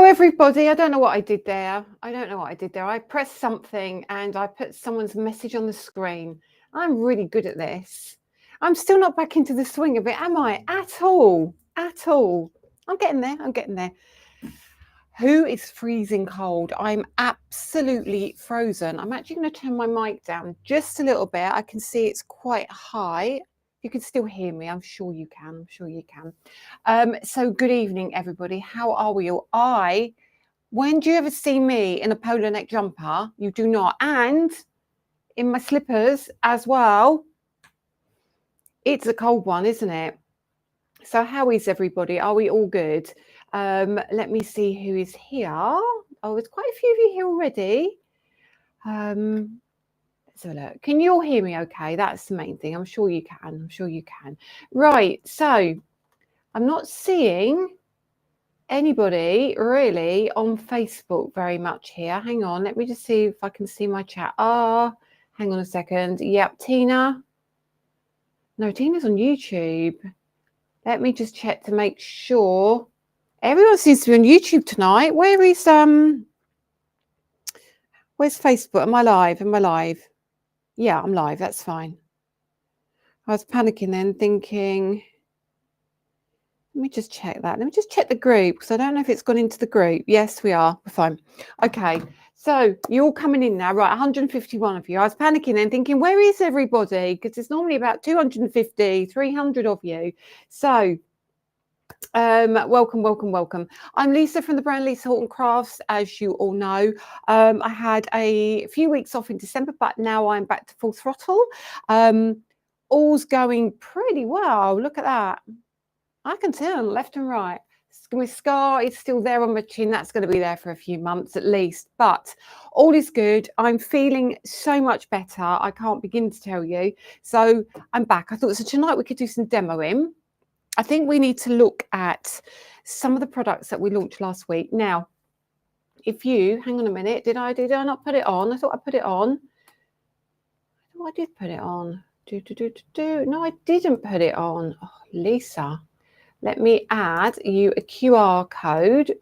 everybody. I don't know what I did there. I pressed something and I put someone's message on the screen. I'm really good at this. I'm still not back into the swing of it, am I? At all. I'm getting there. Who is freezing cold? I'm absolutely frozen. I'm actually going to turn my mic down just a little bit. I can see it's quite high. You can still hear me. I'm sure you can. So good evening, everybody. How are we all? When do you ever see me in a polo neck jumper? You do not. And in my slippers as well. It's a cold one, isn't it? So how is everybody? Are we all good? Let me see who is here. Oh, there's quite a few of you here already. Let's have a look. Can you all hear me okay? That's the main thing. I'm sure you can. Right, so I'm not seeing anybody really on Facebook very much here. Hang on, let me just see if I can see my chat. Hang on a second. Yep, Tina. No, Tina's on YouTube. Let me just check to make sure. Everyone seems to be on YouTube tonight. Where's Facebook? Am I live? Yeah, I'm live. That's fine. I was panicking then, thinking, let me just check that. Let me just check the group because I don't know if it's gone into the group. Yes, we are. We're fine. Okay. So you're all coming in now, right? 151 of you. I was panicking then, thinking, where is everybody? Because it's normally about 250, 300 of you. So welcome. I'm Lisa from the brand Lisa Horton Crafts, as you all know. I had a few weeks off in December, but now I'm back to full throttle. All's going pretty well. Look at that. I can tell left and right. My scar is still there on my chin. That's going to be there for a few months at least, but all is good. I'm feeling so much better. I can't begin to tell you. So I'm back. I thought, so tonight we could do some demoing. I think we need to look at some of the products that we launched last week. Now, if you, hang on a minute, did I not put it on? I thought I put it on. I did put it on. No, I didn't put it on. Oh, Lisa, let me add you a QR code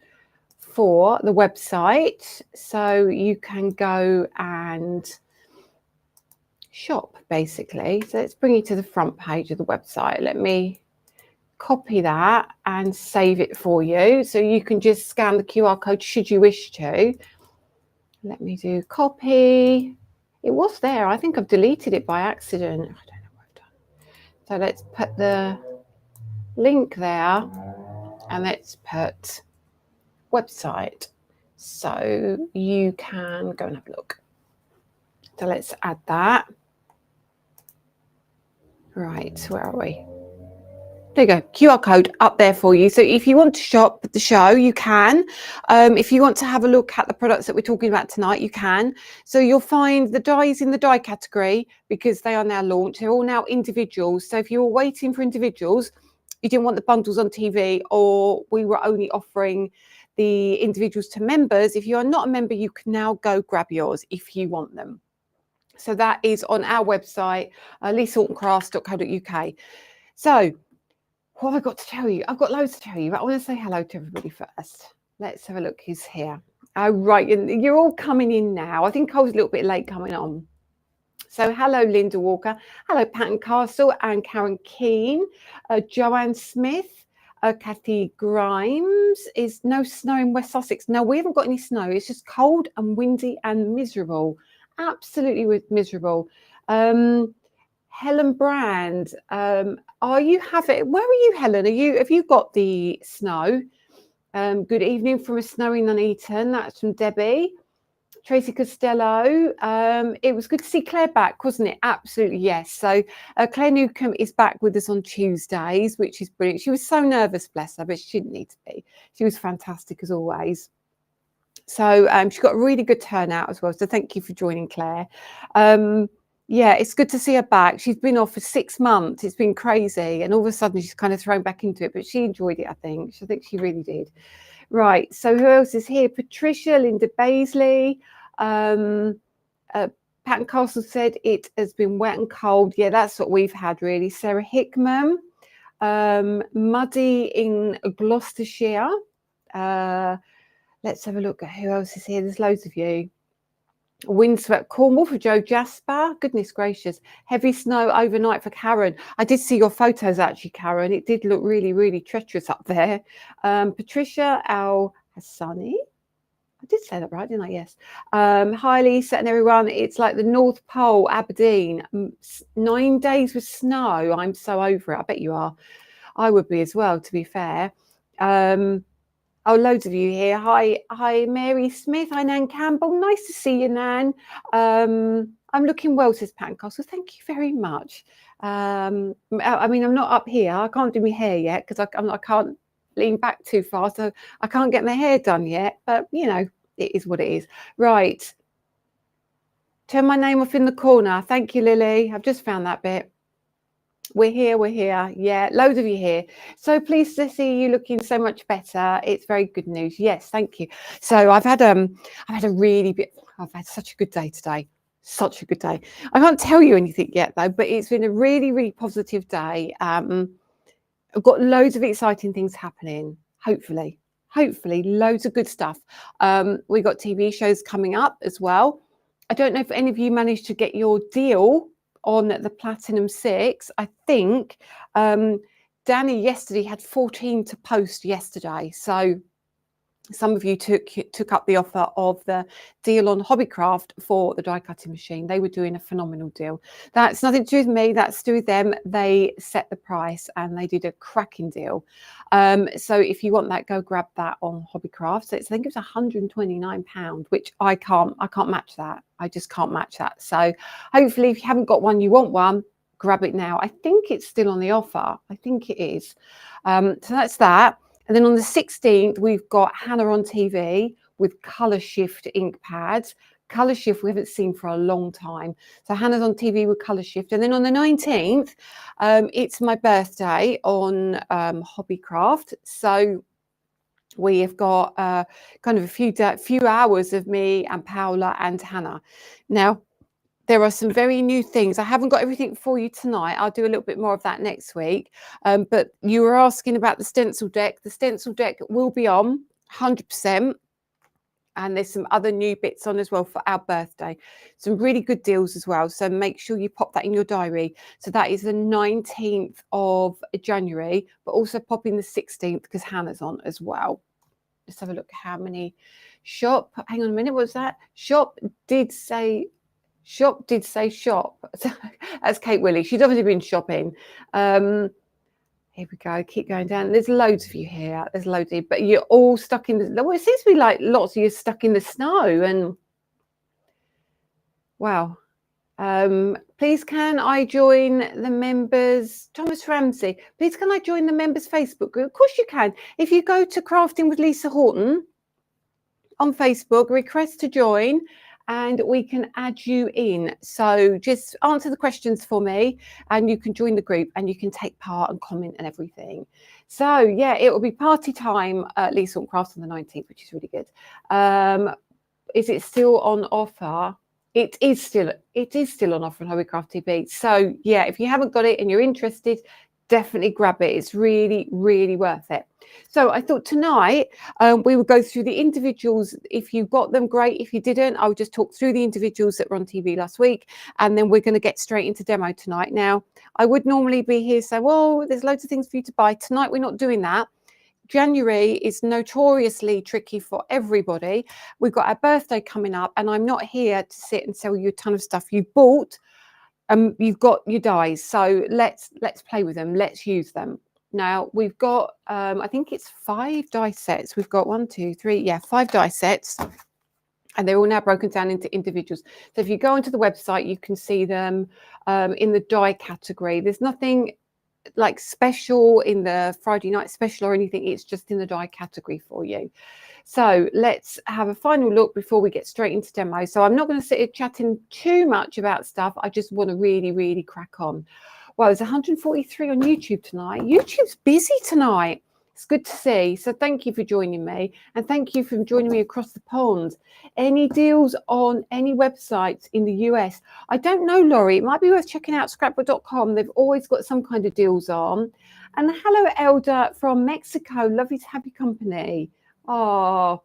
for the website so you can go and shop, basically. So let's bring you to the front page of the website. Let me copy that and save it for you so you can just scan the QR code should you wish to. Let me do copy. It was there. I think I've deleted it by accident. I don't know what I've done. So let's put the link there and let's put website so you can go and have a look. So let's add that. Right, where are we? There you go, QR code up there for you. So if you want to shop the show, you can. If you want to have a look at the products that we're talking about tonight, you can. So you'll find the dies in the die category because they are now launched. They're all now individuals. So if you were waiting for individuals, you didn't want the bundles on TV, or we were only offering the individuals to members. If you are not a member, you can now go grab yours if you want them. So that is on our website, lisahortoncrafts.co.uk. So what have I got to tell you? I've got loads to tell you, but I want to say hello to everybody first. Let's have a look who's here. Oh, right, you're all coming in now. I think I was a little bit late coming on. So hello, Linda Walker. Hello, Patton Castle and Karen Keane. Joanne Smith. Kathy Grimes. Is no snow in West Sussex? No, we haven't got any snow. It's just cold and windy and miserable. Absolutely miserable. Helen Brand, where are you, Helen? Have you got the snow? Good evening from a snowy Nuneaton. That's from Debbie. Tracy Costello. It was good to see Claire back, wasn't it? Absolutely, yes. So Claire Newcomb is back with us on Tuesdays, which is brilliant. She was so nervous, bless her, but she didn't need to be. She was fantastic as always. So she got a really good turnout as well. So thank you for joining, Claire. Yeah, it's good to see her back. She's been off for 6 months. It's been crazy. And all of a sudden she's kind of thrown back into it, but she enjoyed it, I think. I think she really did. Right. So who else is here? Patricia, Linda Baisley. Patton Castle said it has been wet and cold. Yeah, that's what we've had, really. Sarah Hickman. Muddy in Gloucestershire. Let's have a look at who else is here. There's loads of you. Windswept Cornwall for Joe Jasper. Goodness gracious. Heavy snow overnight for Karen. I did see your photos actually, Karen. It did look really, really treacherous up there. Patricia Al Hassani. I did say that right, didn't I? Yes. Hi, Lisa and everyone. It's like the North Pole, Aberdeen. 9 days with snow. I'm so over it. I bet you are. I would be as well, to be fair. Oh, loads of you here. Hi, Mary Smith. Hi, Nan Campbell. Nice to see you, Nan. I'm looking well, says Pat Castle. Thank you very much. I mean, I'm not up here. I can't do my hair yet because I can't lean back too far, so I can't get my hair done yet. But you know, it is what it is. Right. Turn my name off in the corner. Thank you, Lily. I've just found that bit. We're here. Yeah, loads of you here. So pleased to see you looking so much better. It's very good news. Yes, thank you. So I've had such a good day today. Such a good day. I can't tell you anything yet though, but it's been a really, really positive day. I've got loads of exciting things happening. Hopefully loads of good stuff. We got TV shows coming up as well. I don't know if any of you managed to get your deal on the Platinum 6. I think Danny yesterday had 14 to post yesterday. So some of you took up the offer of the deal on Hobbycraft for the die cutting machine. They were doing a phenomenal deal. That's nothing to do with me, that's to do with them. They set the price and they did a cracking deal. So if you want that, go grab that on Hobbycraft. So I think it was £129, which I can't match that. I just can't match that. So hopefully if you haven't got one, you want one, grab it now. I think it's still on the offer. I think it is. So that's that. And then on the 16th, we've got Hannah on TV with Colour Shift ink pads. Colour Shift we haven't seen for a long time. So Hannah's on TV with Colour Shift. And then on the 19th, it's my birthday on Hobbycraft. So we have got kind of a few hours of me and Paola and Hannah. Now, there are some very new things. I haven't got everything for you tonight. I'll do a little bit more of that next week. But you were asking about the stencil deck. The stencil deck will be on 100%. And there's some other new bits on as well for our birthday. Some really good deals as well. So make sure you pop that in your diary. So that is the 19th of January, but also pop in the 16th because Hannah's on as well. Let's have a look how many shop. Hang on a minute. What was that? Shop did say shop. That's Kate Willie. She's obviously been shopping. Here we go. Keep going down. There's loads of you here. There's loads of you, but you're all stuck in the. Well, it seems to be like lots of you stuck in the snow. And wow. Please can I join the members? Thomas Ramsey. Please can I join the members Facebook group? Of course you can. If you go to Crafting with Lisa Horton on Facebook, request to join. And we can add you in. So just answer the questions for me and you can join the group and you can take part and comment and everything. So yeah, it will be party time at Lisa on Crafts on the 19th, which is really good. Is it still on offer? It is still on offer on Hobbycraft TV. So yeah, if you haven't got it and you're interested, definitely grab it. It's really, really worth it. So I thought tonight we would go through the individuals. If you got them, great. If you didn't, I'll just talk through the individuals that were on TV last week. And then we're going to get straight into demo tonight. Now, I would normally be here saying, well, there's loads of things for you to buy. Tonight, we're not doing that. January is notoriously tricky for everybody. We've got our birthday coming up and I'm not here to sit and sell you a ton of stuff you've bought. You've got your dies, so let's play with them. Let's use them. Now we've got, I think it's 5 die sets. We've got 1, 2, 3, yeah, 5 die sets, and they're all now broken down into individuals. So if you go onto the website, you can see them in the die category. There's nothing like special in the Friday night special or anything. It's just in the die category for you. So let's have a final look before we get straight into demo. So I'm not going to sit here chatting too much about stuff. I just want to really, really crack on. Well, there's 143 on YouTube tonight. YouTube's busy tonight. It's good to see. So thank you for joining me. And thank you for joining me across the pond. Any deals on any websites in the US? I don't know, Laurie. It might be worth checking out scrapbook.com. They've always got some kind of deals on. And hello, Elder from Mexico. Lovely to have your company. Oh,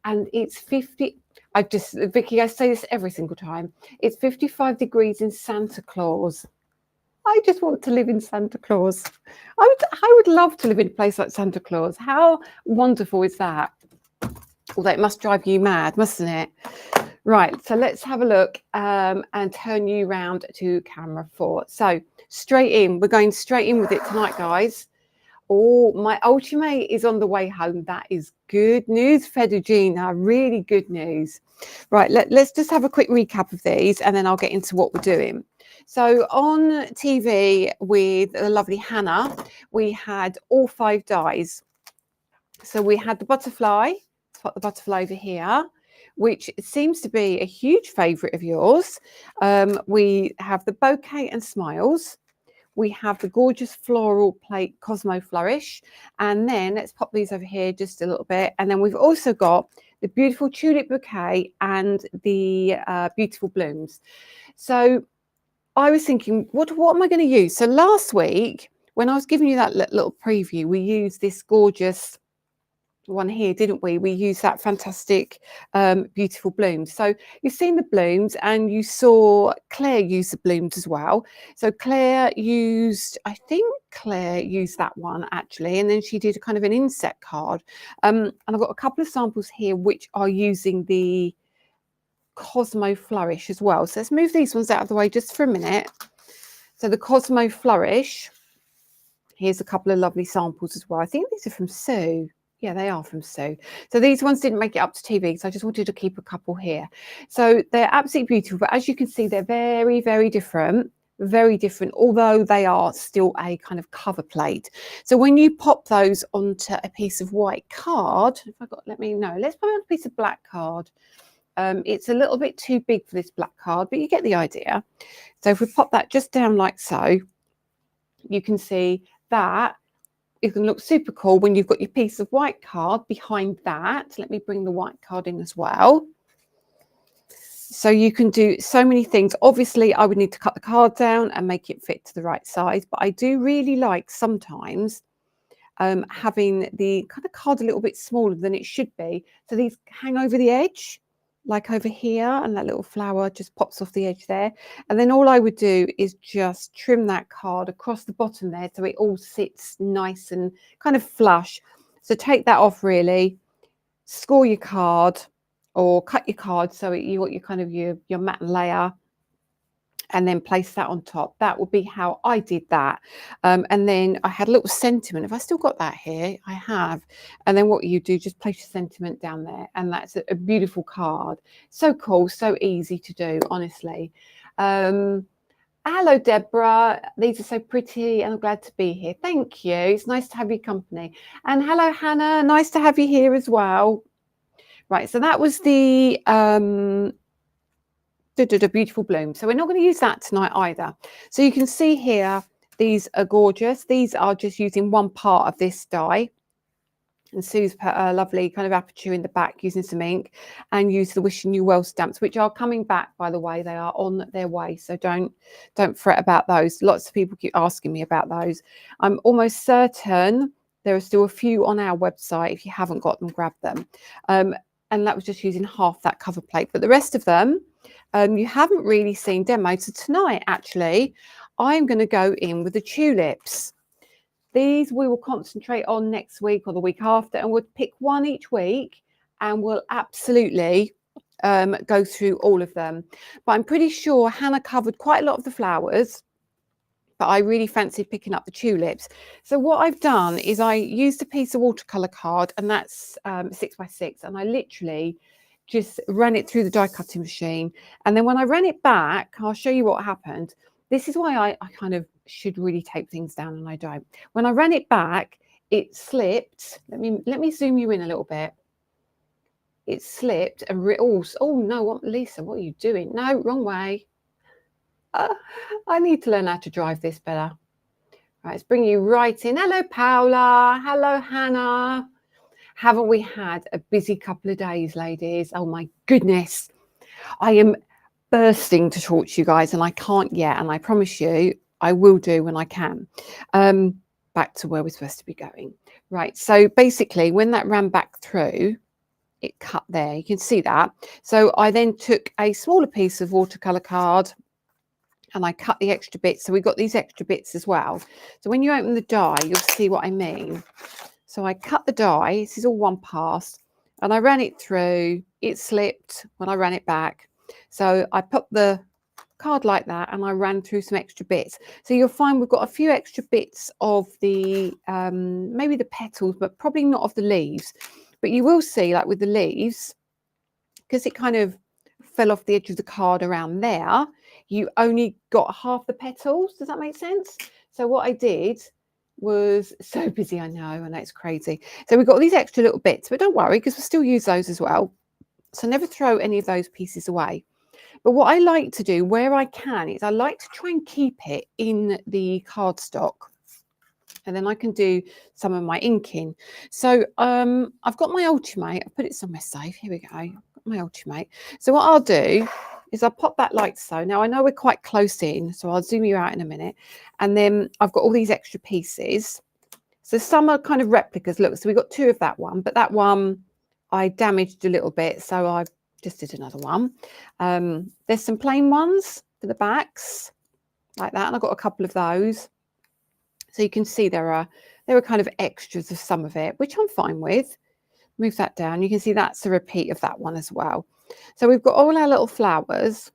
and it's 50. Vicky, I say this every single time. It's 55 degrees in Santa Claus. I just want to live in Santa Claus. I would love to live in a place like Santa Claus. How wonderful is that? Although it must drive you mad, mustn't it? Right, so let's have a look and turn you round to camera 4. So straight in, we're going straight in with it tonight, guys. Oh, my ultimate is on the way home. That is good news, Fedugina, really good news. Right, let's just have a quick recap of these and then I'll get into what we're doing. So on TV with the lovely Hannah, we had all 5 dies. So we had the butterfly, let's put the butterfly over here, which seems to be a huge favourite of yours. We have the bouquet and smiles. We have the gorgeous floral plate Cosmo Flourish. And then let's pop these over here just a little bit. And then we've also got the beautiful tulip bouquet and the beautiful blooms. So I was thinking, what am I going to use? So last week, when I was giving you that little preview, we used this gorgeous one here, didn't we? We used that fantastic beautiful blooms. So you've seen the blooms and you saw Claire use the blooms as well. So Claire used, I think Claire used that one actually, and then she did a kind of an inset card. And I've got a couple of samples here which are using the Cosmo Flourish as well. So let's move these ones out of the way just for a minute. So the Cosmo Flourish, here's a couple of lovely samples as well. I think these are from Sue. Yeah, they are from Sue. So these ones didn't make it up to TV, so I just wanted to keep a couple here. So they're absolutely beautiful, but as you can see, they're very, very different, although they are still a kind of cover plate. So when you pop those onto a piece of white card, if I got, let me know, let's put on a piece of black card. It's a little bit too big for this black card, but you get the idea. So if we pop that just down like so, you can see that it can look super cool when you've got your piece of white card behind that. Let me bring the white card in as well. So you can do so many things. Obviously, I would need to cut the card down and make it fit to the right size, but I do really like sometimes having the kind of card a little bit smaller than it should be. So these hang over the edge, like over here, and that little flower just pops off the edge there. And then all I would do is just trim that card across the bottom there so it all sits nice and kind of flush. So take that off really, score your card or cut your card so you got your kind of your matte layer, and then place that on top. That would be how I did that. And then I had a little sentiment. Have I still got that here? I have. And then what you do, just place your sentiment down there. And that's a beautiful card. So cool, so easy to do, honestly. Hello, Deborah. These are so pretty and I'm glad to be here. Thank you. It's nice to have your company. And hello, Hannah. Nice to have you here as well. Right, so that was the beautiful bloom. So we're not going to use that tonight either. So you can see here, these are gorgeous. These are just using one part of this die. And Sue's put a lovely kind of aperture in the back using some ink, and use the wishing you well stamps, which are coming back, by the way. They are on their way, so don't fret about those. Lots of people keep asking me about those. I'm almost certain there are still a few on our website. If you haven't got them, grab them. And that was just using half that cover plate, but the rest of them you haven't really seen demo. So tonight, actually, I'm going to go in with the tulips. These we will concentrate on next week or the week after, and we'll pick one each week and we'll absolutely go through all of them. But I'm pretty sure Hannah covered quite a lot of the flowers, but I really fancied picking up the tulips. So what I've done is I used a piece of watercolor card, and that's 6x6, and I literally just ran it through the die cutting machine. And then when I ran it back, I'll show you what happened. This is why I kind of should really tape things down, and I don't. When I ran it back, it slipped. Let me zoom you in a little bit. It slipped and oh no, what, Lisa, what are you doing? No, wrong way. I need to learn how to drive this better. Right, let's bring you right in. Hello, Paula. Hello, Hannah. Haven't we had a busy couple of days, ladies? Oh my goodness. I am bursting to talk to you guys, and I can't yet, and I promise you I will do when I can. Back to where we're supposed to be going. Right, so basically when that ran back through, it cut there. You can see that. So I then took a smaller piece of watercolor card and I cut the extra bits. So we've got these extra bits as well. So when you open the die, you'll see what I mean. So I cut the die. This is all one pass. And I ran it through. It slipped when I ran it back. So I put the card like that and I ran through some extra bits. So you'll find we've got a few extra bits of the, maybe the petals, but probably not of the leaves. But you will see, like with the leaves, because it kind of fell off the edge of the card around there, you only got half the petals. Does that make sense? So what I did was, so busy, I know it's crazy. So we've got these extra little bits, but don't worry, because we'll still use those as well. So never throw any of those pieces away. But what I like to do where I can is I like to try and keep it in the cardstock. And then I can do some of my inking. So I've got my Ultimate. I'll put it somewhere safe. Here we go. I've got my Ultimate. So what I'll do is I'll pop that like so. Now I know we're quite close in, so I'll zoom you out in a minute. And then I've got all these extra pieces. So some are kind of replicas. Look, so we got two of that one, but that one I damaged a little bit. So I just did another one. There's some plain ones for the backs like that. And I've got a couple of those. So you can see there are kind of extras of some of it, which I'm fine with. Move that down. You can see that's a repeat of that one as well. So we've got all our little flowers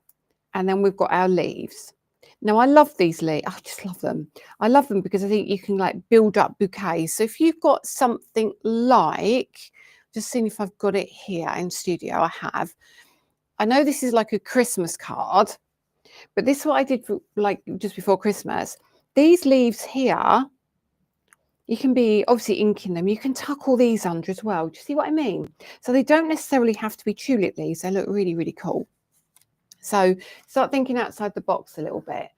and then we've got our leaves. Now I love these leaves. I just love them. I love them because I think you can like build up bouquets. So if you've got something like, just seeing if I've got it here in studio, I have. I know this is like a Christmas card, but this is what I did for, like just before Christmas. These leaves here, you can be obviously inking them. You can tuck all these under as well. Do you see what I mean? So they don't necessarily have to be tulip leaves. They look really, really cool. So start thinking outside the box a little bit.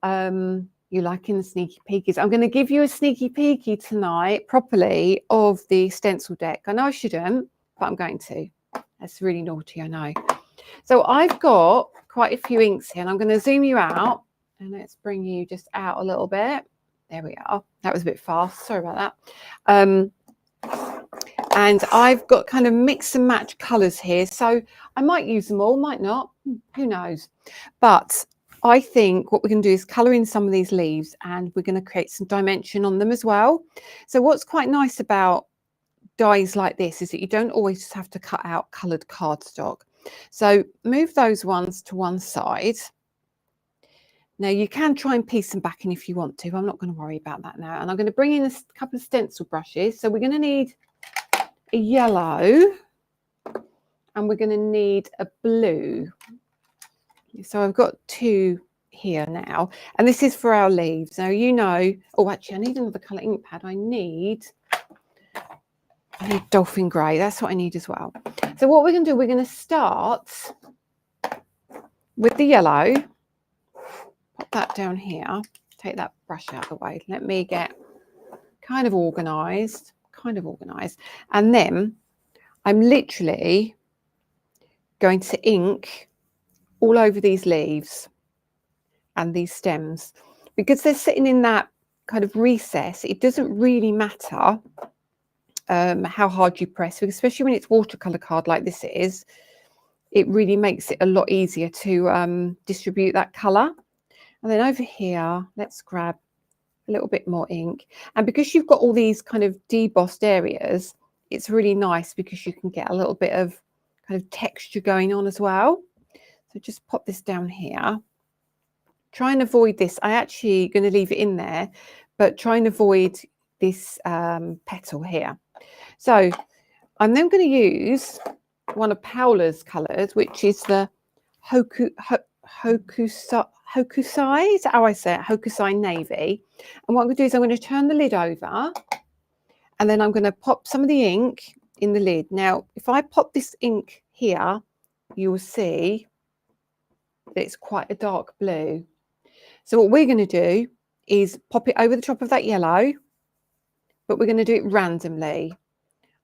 You liking the sneaky peekies? I'm going to give you a sneaky peeky tonight properly of the stencil deck. I know I shouldn't, but I'm going to. That's really naughty, I know. So I've got quite a few inks here and I'm going to zoom you out. And let's bring you just out a little bit. There we are. That was a bit fast. Sorry about that. And I've got kind of mix and match colours here. So I might use them all, might not. Who knows? But I think what we're going to do is colour in some of these leaves and we're going to create some dimension on them as well. So what's quite nice about dies like this is that you don't always just have to cut out coloured cardstock. So move those ones to one side. Now you can try and piece them back in if you want to. I'm not going to worry about that now. And I'm going to bring in a couple of stencil brushes. So we're going to need a yellow and we're going to need a blue. So I've got two here now. And this is for our leaves. Now, you know, oh, actually, I need another colour ink pad. I need dolphin grey. That's what I need as well. So what we're going to do, we're going to start with the yellow. Pop that down here. Take that brush out of the way. Let me get kind of organised. And then I'm literally going to ink all over these leaves and these stems. Because they're sitting in that kind of recess, it doesn't really matter how hard you press, especially when it's watercolour card like this is. It really makes it a lot easier to distribute that colour. And then over here, let's grab a little bit more ink. And because you've got all these kind of debossed areas, it's really nice because you can get a little bit of kind of texture going on as well. So just pop this down here. Try and avoid this. I actually going to leave it in there, but try and avoid this petal here. So I'm then going to use one of Paola's colours, which is the Hokusai, is that how I say it? Hokusai Navy. And what I'm going to do is I'm going to turn the lid over and then I'm going to pop some of the ink in the lid. Now, if I pop this ink here, you will see that it's quite a dark blue. So what we're going to do is pop it over the top of that yellow, but we're going to do it randomly.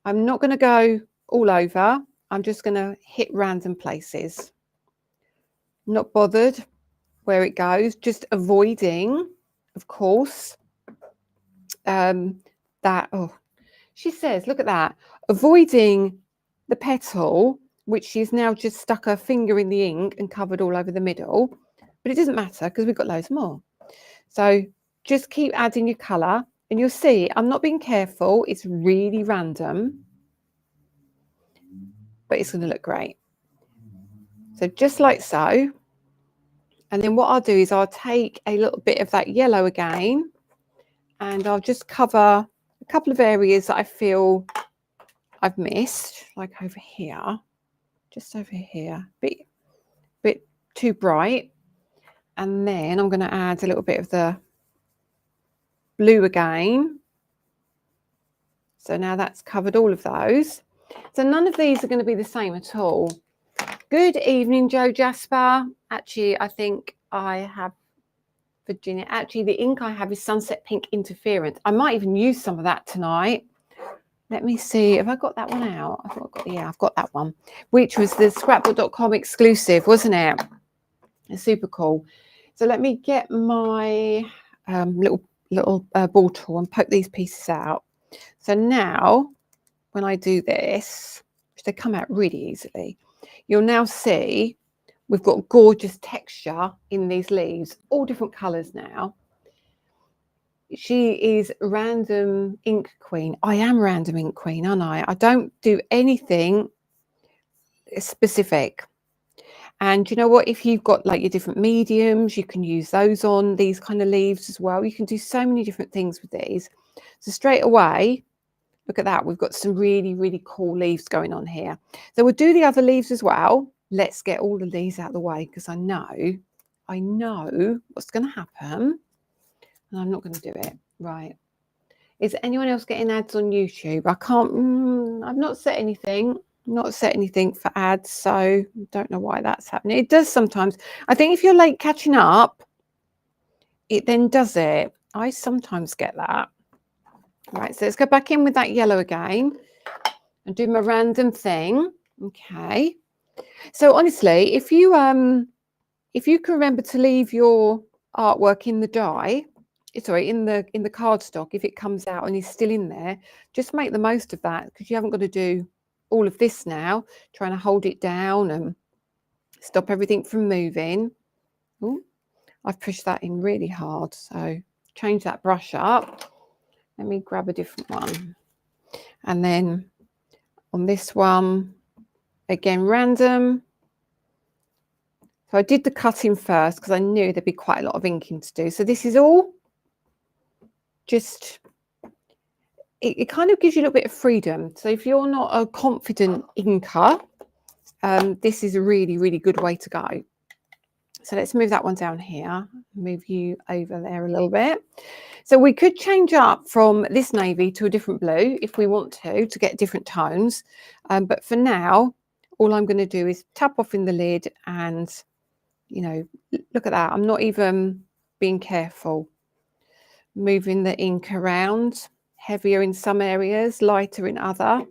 I'm not going to go all over. I'm just going to hit random places. Not bothered where it goes, just avoiding, of course, that, oh, she says, look at that, avoiding the petal, which she's now just stuck her finger in the ink and covered all over the middle, but it doesn't matter because we've got loads more. So just keep adding your colour and you'll see I'm not being careful. It's really random, but it's going to look great. So just like so. And then what I'll do is I'll take a little bit of that yellow again and I'll just cover a couple of areas that I feel I've missed, like over here, just over here, bit too bright. And then I'm going to add a little bit of the blue again. So now that's covered all of those. So none of these are going to be the same at all. Good evening, Joe Jasper. Actually, I think I have Virginia. Actually, the ink I have is Sunset Pink Interference. I might even use some of that tonight. Let me see. Have I got that one out? I thought I got, yeah, I've got that one, which was the scrapbook.com exclusive, wasn't it? It's super cool. So let me get my little ball tool and poke these pieces out. So now when I do this, which they come out really easily, you'll now see we've got gorgeous texture in these leaves, all different colours now. She is Random Ink Queen. I am Random Ink Queen, aren't I? I don't do anything specific. And you know what? If you've got like your different mediums, you can use those on these kind of leaves as well. You can do so many different things with these. So straight away, look at that. We've got some really, really cool leaves going on here. So we'll do the other leaves as well. Let's get all the leaves out of the way because I know what's going to happen. And I'm not going to do it. Right. Is anyone else getting ads on YouTube? I can't, I've not set anything. Not set anything for ads, so don't know why that's happening. It does sometimes. I think if you're late catching up, it then does it. I sometimes get that. Right, so let's go back in with that yellow again and do my random thing. Okay. So honestly, if you can remember to leave your artwork in the die, sorry, in the cardstock, if it comes out and is still in there, just make the most of that because you haven't got to do all of this now, trying to hold it down and stop everything from moving. Ooh, I've pushed that in really hard, so change that brush up. Let me grab a different one. And then on this one, again, random. So I did the cutting first because I knew there'd be quite a lot of inking to do. So this is all just, it kind of gives you a little bit of freedom. So if you're not a confident inker, this is a really, really good way to go. So let's move that one down here, move you over there a little bit. So we could change up from this navy to a different blue if we want to get different tones. But for now, all I'm going to do is tap off in the lid and, you know, look at that. I'm not even being careful. Moving the ink around, heavier in some areas, lighter in other.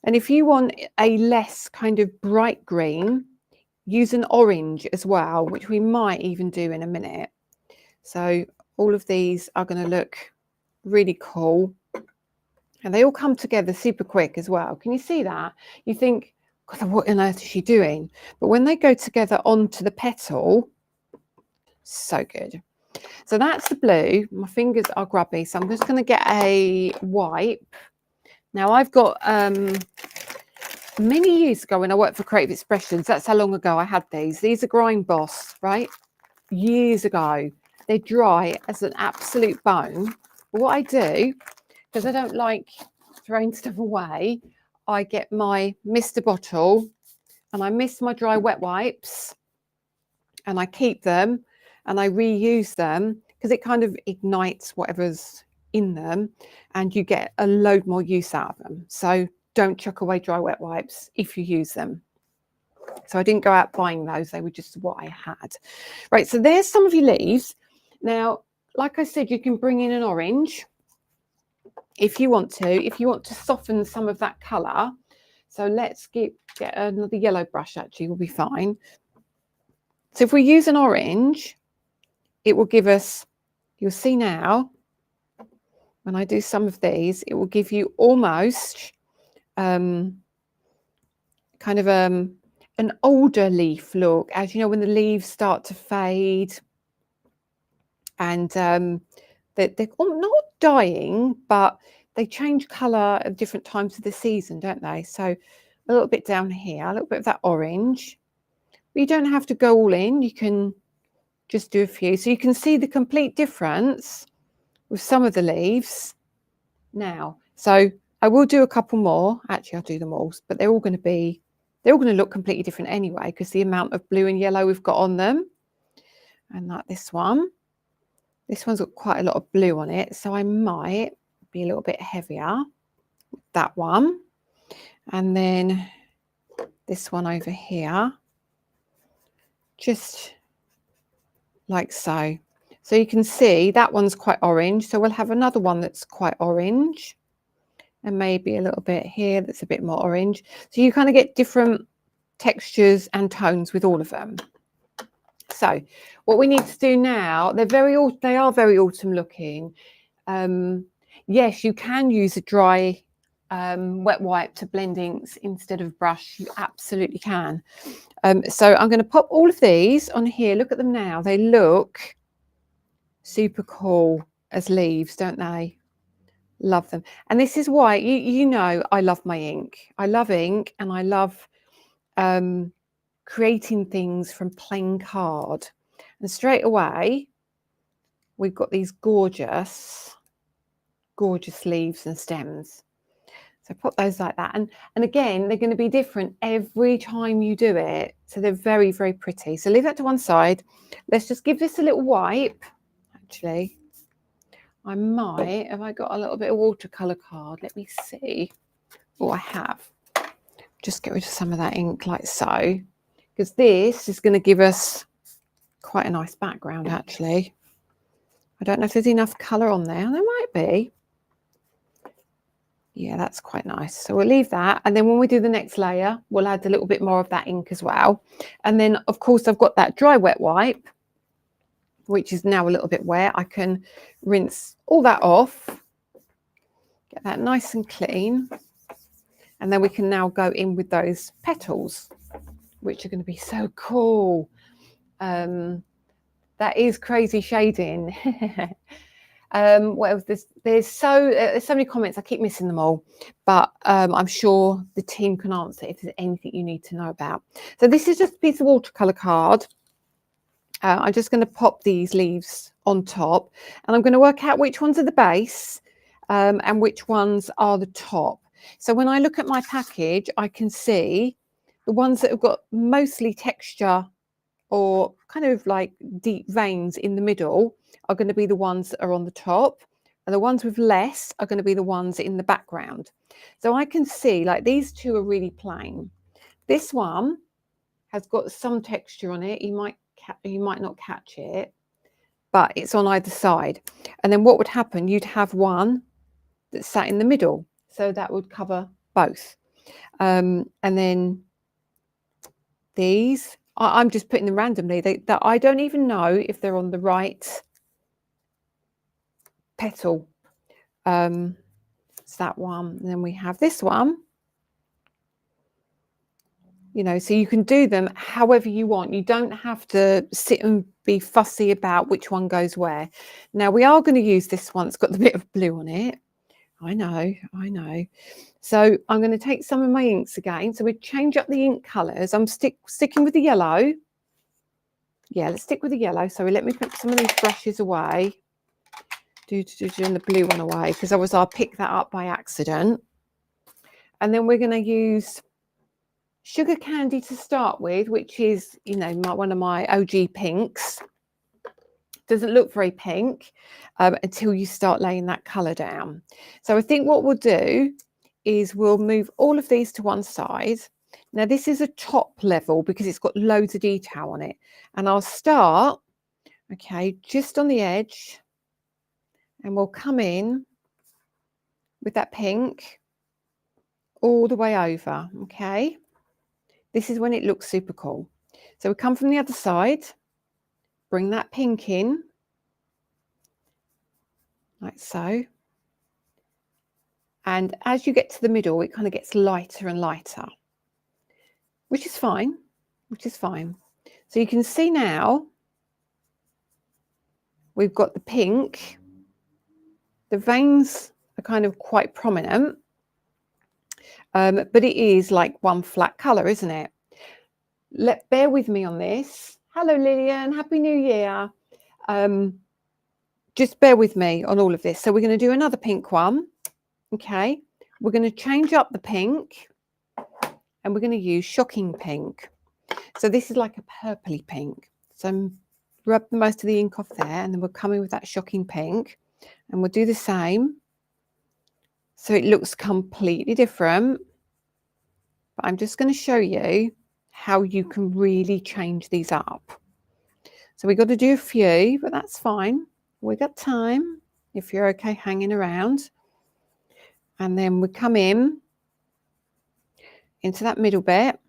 And if you want a less kind of bright green, use an orange as well, which we might even do in a minute. So all of these are going to look really cool. And they all come together super quick as well. Can you see that? You think, God, what on earth is she doing? But when they go together onto the petal, so good. So that's the blue. My fingers are grubby, so I'm just going to get a wipe. Now I've got many years ago when I worked for Creative Expressions, that's how long ago I had these. These are Grind Boss, right? Years ago. They're dry as an absolute bone. But what I do, because I don't like throwing stuff away, I get my Mr. bottle and I mist my dry wet wipes and I keep them and I reuse them because it kind of ignites whatever's in them and you get a load more use out of them. So don't chuck away dry wet wipes if you use them. So I didn't go out buying those. They were just what I had. Right, so there's some of your leaves. Now, like I said, you can bring in an orange if you want to soften some of that colour. So let's get another yellow brush, actually, will be fine. So if we use an orange, it will give us, you'll see now, when I do some of these, it will give you almost kind of an older leaf look, as you know, when the leaves start to fade and they're not dying, but they change colour at different times of the season, don't they? So a little bit down here, a little bit of that orange. But you don't have to go all in. You can just do a few. So you can see the complete difference with some of the leaves now. So I will do a couple more. Actually, I'll do them all, but they're all going to look completely different anyway, because the amount of blue and yellow we've got on them. And like this one's got quite a lot of blue on it, so I might be a little bit heavier with that one. And then this one over here, just like so. So you can see that one's quite orange, so we'll have another one that's quite orange, and maybe a little bit here that's a bit more orange. So you kind of get different textures and tones with all of them. So what we need to do now, they are very autumn looking. Yes, you can use a dry wet wipe to blend inks instead of brush. You absolutely can. So I'm going to pop all of these on here. Look at them now. They look super cool as leaves, don't they? Love them. And this is why, you know, I love my ink. I love ink, and I love creating things from plain card. And straight away, we've got these gorgeous leaves and stems. So put those like that. And again, they're going to be different every time you do it. So they're very, very pretty. So leave that to one side. Let's just give this a little wipe. Actually, have I got a little bit of watercolor card? Let me see. Oh, I have. Just get rid of some of that ink like so, because this is going to give us quite a nice background, actually. I don't know if there's enough colour on there. There might be. Yeah, that's quite nice. So we'll leave that. And then when we do the next layer, we'll add a little bit more of that ink as well. And then, of course, I've got that dry wet wipe, which is now a little bit wet. I can rinse all that off, get that nice and clean. And then we can now go in with those petals, which are going to be so cool. That is crazy shading. What else? There's so many comments. I keep missing them all, but I'm sure the team can answer if there's anything you need to know about. So this is just a piece of watercolor card. I'm just going to pop these leaves on top, and I'm going to work out which ones are the base and which ones are the top. So when I look at my package, I can see the ones that have got mostly texture or kind of like deep veins in the middle are going to be the ones that are on the top, and the ones with less are going to be the ones in the background. So I can see, like, these two are really plain. This one has got some texture on it. You might not catch it, but it's on either side. And then what would happen, you'd have one that sat in the middle, so that would cover both. And then these, I'm just putting them randomly. That I don't even know if they're on the right petal. It's that one. And then we have this one. You know, so you can do them however you want. You don't have to sit and be fussy about which one goes where. Now we are going to use this one. It's got the bit of blue on it. I know. So I'm going to take some of my inks again. So we change up the ink colours. I'm sticking with the yellow. Yeah, let's stick with the yellow. So let me put some of these brushes away. And the blue one away, because otherwise I'll pick that up by accident. And then we're going to use Sugar Candy to start with, which is, you know, one of my OG pinks. Doesn't look very pink until you start laying that colour down. So I think what we'll do is we'll move all of these to one side. Now this is a top level because it's got loads of detail on it. And I'll start, okay, just on the edge, and we'll come in with that pink all the way over, okay? This is when it looks super cool. So we come from the other side, bring that pink in, like so. And as you get to the middle, it kind of gets lighter and lighter, which is fine, So you can see now we've got the pink. The veins are kind of quite prominent, but it is like one flat colour, isn't it? Bear with me on this. Hello, Lillian. Happy New Year. Just bear with me on all of this. So we're going to do another pink one. Okay. We're going to change up the pink and we're going to use shocking pink. So this is like a purpley pink. So rub most of the ink off there and then we'll come in with that shocking pink and we'll do the same. So it looks completely different. But I'm just going to show you how you can really change these up. So we've got to do a few, but that's fine. We've got time if you're okay hanging around. And then we come in into that middle bit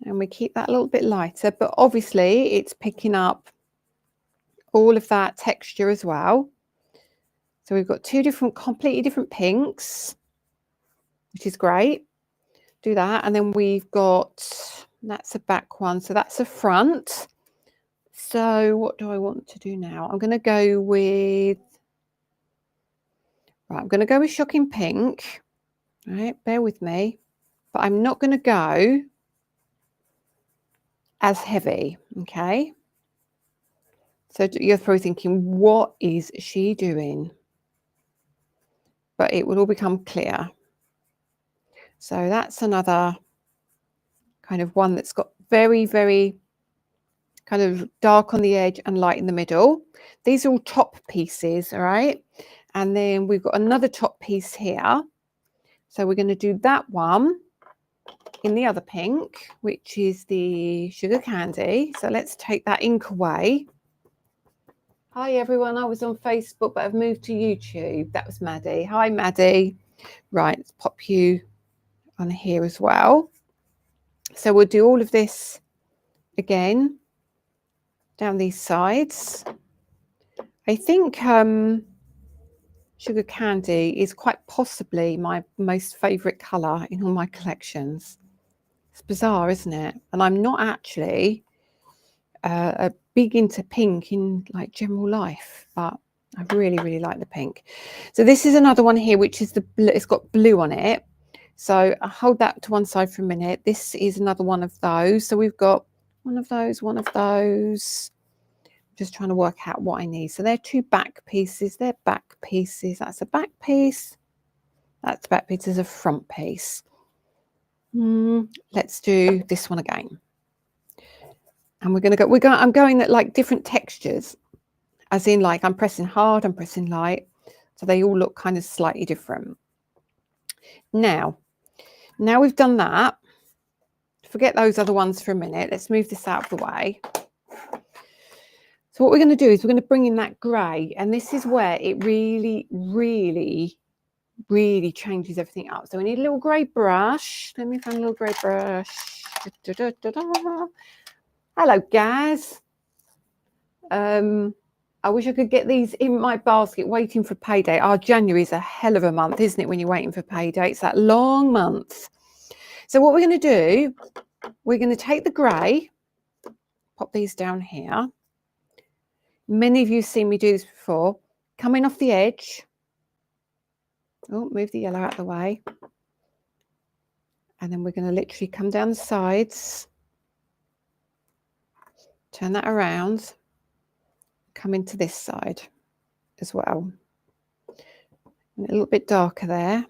and we keep that a little bit lighter, but obviously it's picking up all of that texture as well. So we've got two completely different pinks, which is great. Do that. And then we've got, that's a back one. So that's a front. So what do I want to do now? I'm going to go with, right, I'm going to go with shocking pink. All right, bear with me. But I'm not going to go as heavy, okay? So you're probably thinking, what is she doing? But it will all become clear. So that's another kind of one that's got very, very kind of dark on the edge and light in the middle. These are all top pieces, all right? And then we've got another top piece here. So we're going to do that one in the other pink, which is the sugar candy. So let's take that ink away. Hi everyone, I was on Facebook, but I've moved to YouTube. That was Maddie. Hi Maddie. Right, let's pop you on here as well. So we'll do all of this again down these sides. I think sugar candy is quite possibly my most favorite color in all my collections. It's bizarre, isn't it? And I'm not actually a big into pink in like general life, but I really, really like the pink. So this is another one here, which is it's got blue on it. So I'll hold that to one side for a minute. This is another one of those. So we've got one of those. Just trying to work out what I need. So they're two back pieces. They're back pieces. That's a back piece. That's a back piece. There's a front piece. Let's do this one again. And we're going to go, I'm going at like different textures, as in like I'm pressing hard, I'm pressing light. So they all look kind of slightly different. Now we've done that. Forget those other ones for a minute. Let's move this out of the way. So what we're going to do is we're going to bring in that grey. And this is where it really, really, really changes everything up. So we need a little grey brush. Let me find a little grey brush. Hello, Gaz. I wish I could get these in my basket waiting for payday. January is a hell of a month, isn't it, when you're waiting for payday? It's that long month. So what we're going to do, we're going to take the grey, pop these down here. Many of you have seen me do this before. Coming off the edge. Oh, move the yellow out of the way. And then we're going to literally come down the sides. Turn that around. Come into this side as well. And a little bit darker there.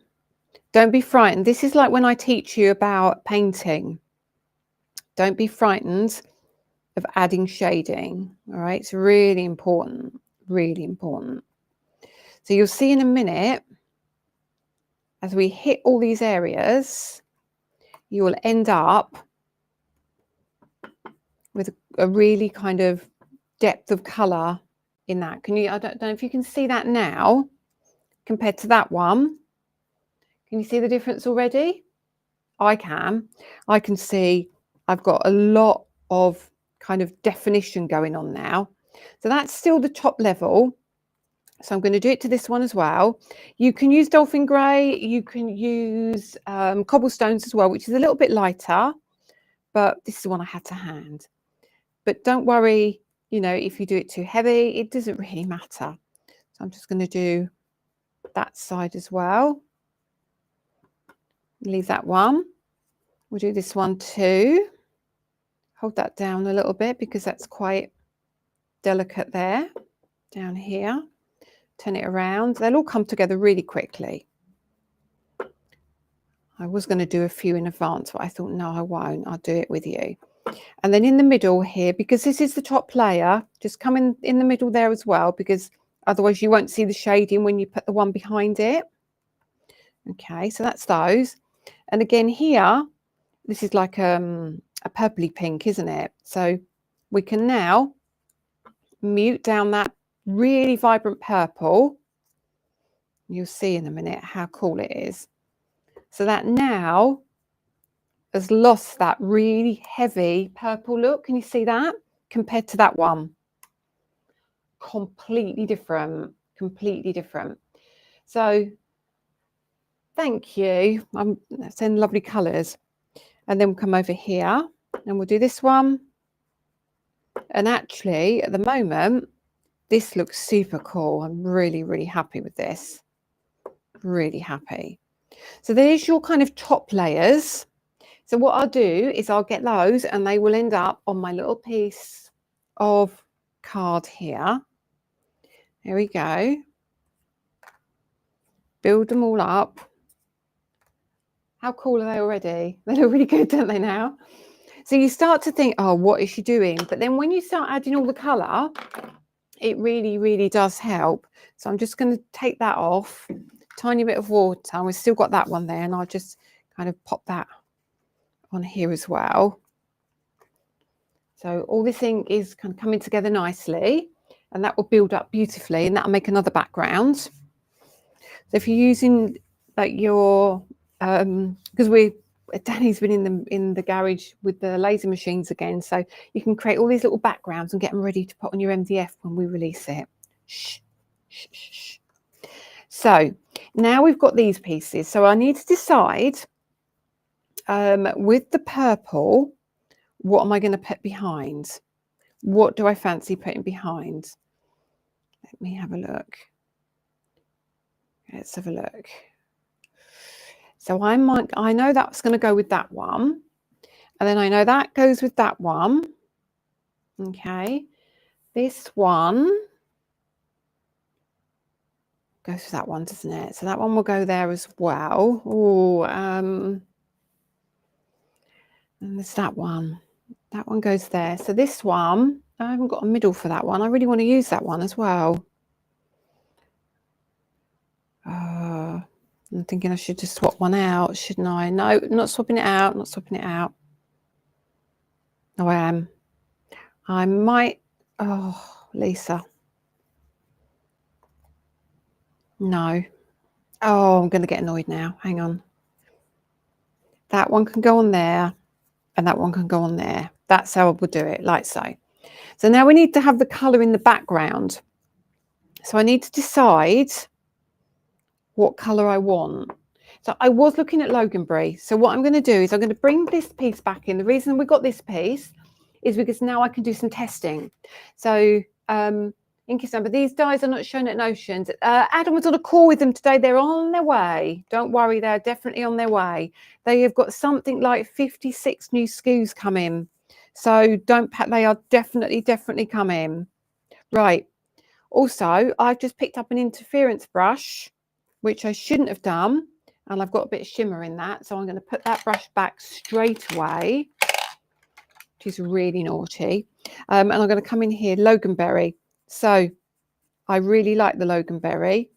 Don't be frightened. This is like when I teach you about painting. Don't be frightened of adding shading. All right, it's really important, really important. So you'll see in a minute, as we hit all these areas, you will end up with a really kind of depth of color in that. I don't know if you can see that now compared to that one. Can you see the difference already? I can see I've got a lot of kind of definition going on now. So that's still the top level. So I'm going to do it to this one as well. You can use dolphin grey, you can use cobblestones as well, which is a little bit lighter, but this is the one I had to hand. But don't worry, you know, if you do it too heavy, it doesn't really matter. So I'm just going to do that side as well. Leave that one. We'll do this one too. Hold that down a little bit because that's quite delicate there. Down here. Turn it around. They'll all come together really quickly. I was going to do a few in advance, but I thought, no, I won't. I'll do it with you. And then in the middle here, because this is the top layer, just come in the middle there as well, because otherwise you won't see the shading when you put the one behind it. Okay, so that's those. And again here, this is like a purpley pink, isn't it? So we can now mute down that really vibrant purple. You'll see in a minute how cool it is. So that now has lost that really heavy purple look. Can you see that? Compared to that one. Completely different. Completely different. So thank you. I'm sending lovely colours. And then we'll come over here and we'll do this one. And actually, at the moment, this looks super cool. I'm really, really happy with this. Really happy. So there's your kind of top layers. So what I'll do is I'll get those and they will end up on my little piece of card here. There we go. Build them all up. How cool are they already? They look really good, don't they now? So you start to think, oh, what is she doing? But then when you start adding all the colour, it really, really does help. So I'm just going to take that off. Tiny bit of water. We've still got that one there, and I'll just kind of pop that on here as well. So all this thing is kind of coming together nicely, and that will build up beautifully, and that'll make another background. So if you're using like your because Danny's been in the garage with the laser machines again, so you can create all these little backgrounds and get them ready to put on your MDF when we release it. Shh, shh, shh, shh. So now we've got these pieces. So I need to decide with the purple, what am I going to put behind? What do I fancy putting behind? Let me have a look. Let's have a look. So I know that's going to go with that one. And then I know that goes with that one. Okay. This one goes with that one, doesn't it? So that one will go there as well. Oh, and there's that one. That one goes there. So this one, I haven't got a middle for that one. I really want to use that one as well. I'm thinking I should just swap one out, shouldn't I? No, not swapping it out, not swapping it out. No, I am. I might, oh, Lisa. No. Oh, I'm going to get annoyed now. Hang on. That one can go on there and that one can go on there. That's how I would do it, like so. So now we need to have the colour in the background. So I need to decide what colour I want. So I was looking at Loganberry. So what I'm going to do is I'm going to bring this piece back in. The reason we got this piece is because now I can do some testing. So Inky Stamper, these dyes are not shown at Notions. Adam was on a call with them today. They're on their way. Don't worry, they're definitely on their way. They have got something like 56 new SKUs coming. So don't pack, they are definitely coming. Right. Also, I've just picked up an interference brush, which I shouldn't have done. And I've got a bit of shimmer in that. So I'm going to put that brush back straight away, which is really naughty. And I'm going to come in here, Loganberry. So I really like the Loganberry.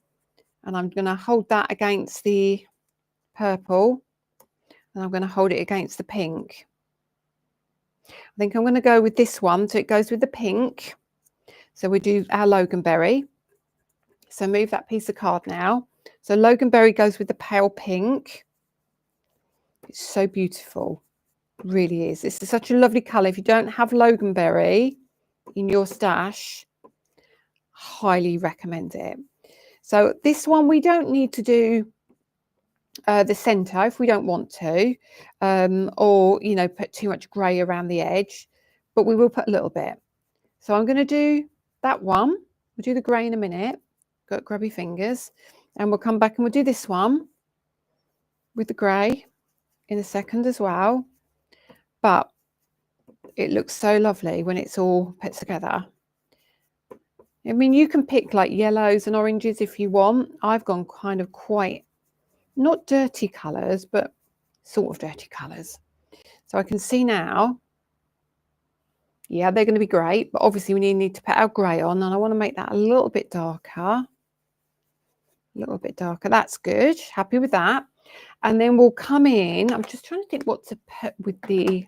And I'm going to hold that against the purple. And I'm going to hold it against the pink. I think I'm going to go with this one. So it goes with the pink. So we do our Loganberry. So move that piece of card now. So Loganberry goes with the pale pink. It's so beautiful. It really is. This is such a lovely colour. If you don't have Loganberry in your stash, highly recommend it. So this one, we don't need to do the center if we don't want to, or, you know, put too much grey around the edge, but we will put a little bit. So I'm going to do that one. We'll do the grey in a minute. Got grubby fingers, and we'll come back and we'll do this one with the grey in a second as well. But it looks so lovely when it's all put together. I mean, you can pick like yellows and oranges if you want. I've gone kind of quite, not dirty colours, but sort of dirty colours. So I can see now, yeah, they're going to be great, but obviously we need to put our grey on, and I want to make that a little bit darker. A little bit darker. That's good. Happy with that. And then we'll come in. I'm just trying to think what to put with the,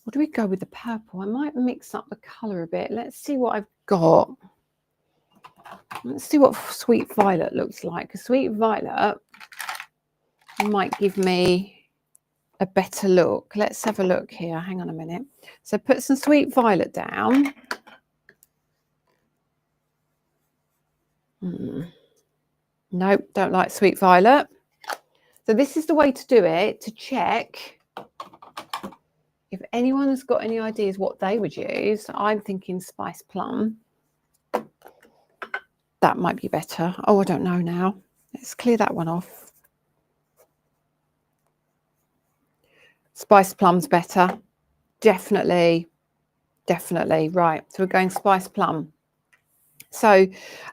what do we go with the purple? I might mix up the colour a bit. Let's see what I've got. Let's see what Sweet Violet looks like. Because Sweet Violet might give me a better look. Let's have a look here. Hang on a minute. So put some Sweet Violet down. Nope, don't like Sweet Violet. So this is the way to do it, to check if anyone has got any ideas what they would use. I'm thinking Spice Plum. That might be better. Oh, I don't know now. Let's clear that one off. Spice Plum's better. Definitely. Definitely. Right. So we're going Spice Plum. So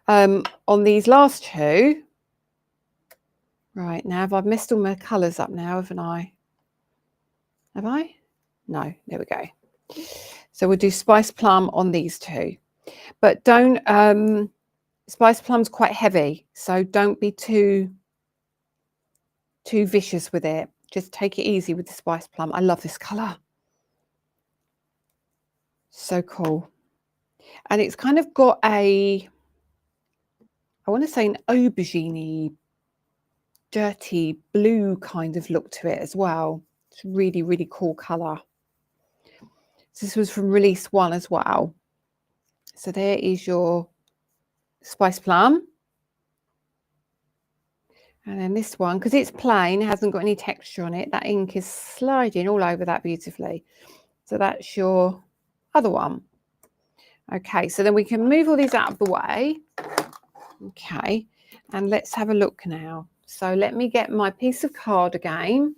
on these last two, right, now I've messed all my colours up now, haven't I? Have I? No, there we go. So we'll do Spice Plum on these two. But don't, Spice Plum's quite heavy, so don't be too vicious with it. Just take it easy with the Spice Plum. I love this colour. So cool. And it's kind of got a, I want to say an aubergine-y, dirty blue kind of look to it as well. It's really, really cool colour. So this was from release 1 as well. So there is your Spice Plum. And then this one, because it's plain, it hasn't got any texture on it, that ink is sliding all over that beautifully. So that's your other one. Okay, so then we can move all these out of the way. Okay, and let's have a look now. So let me get my piece of card again.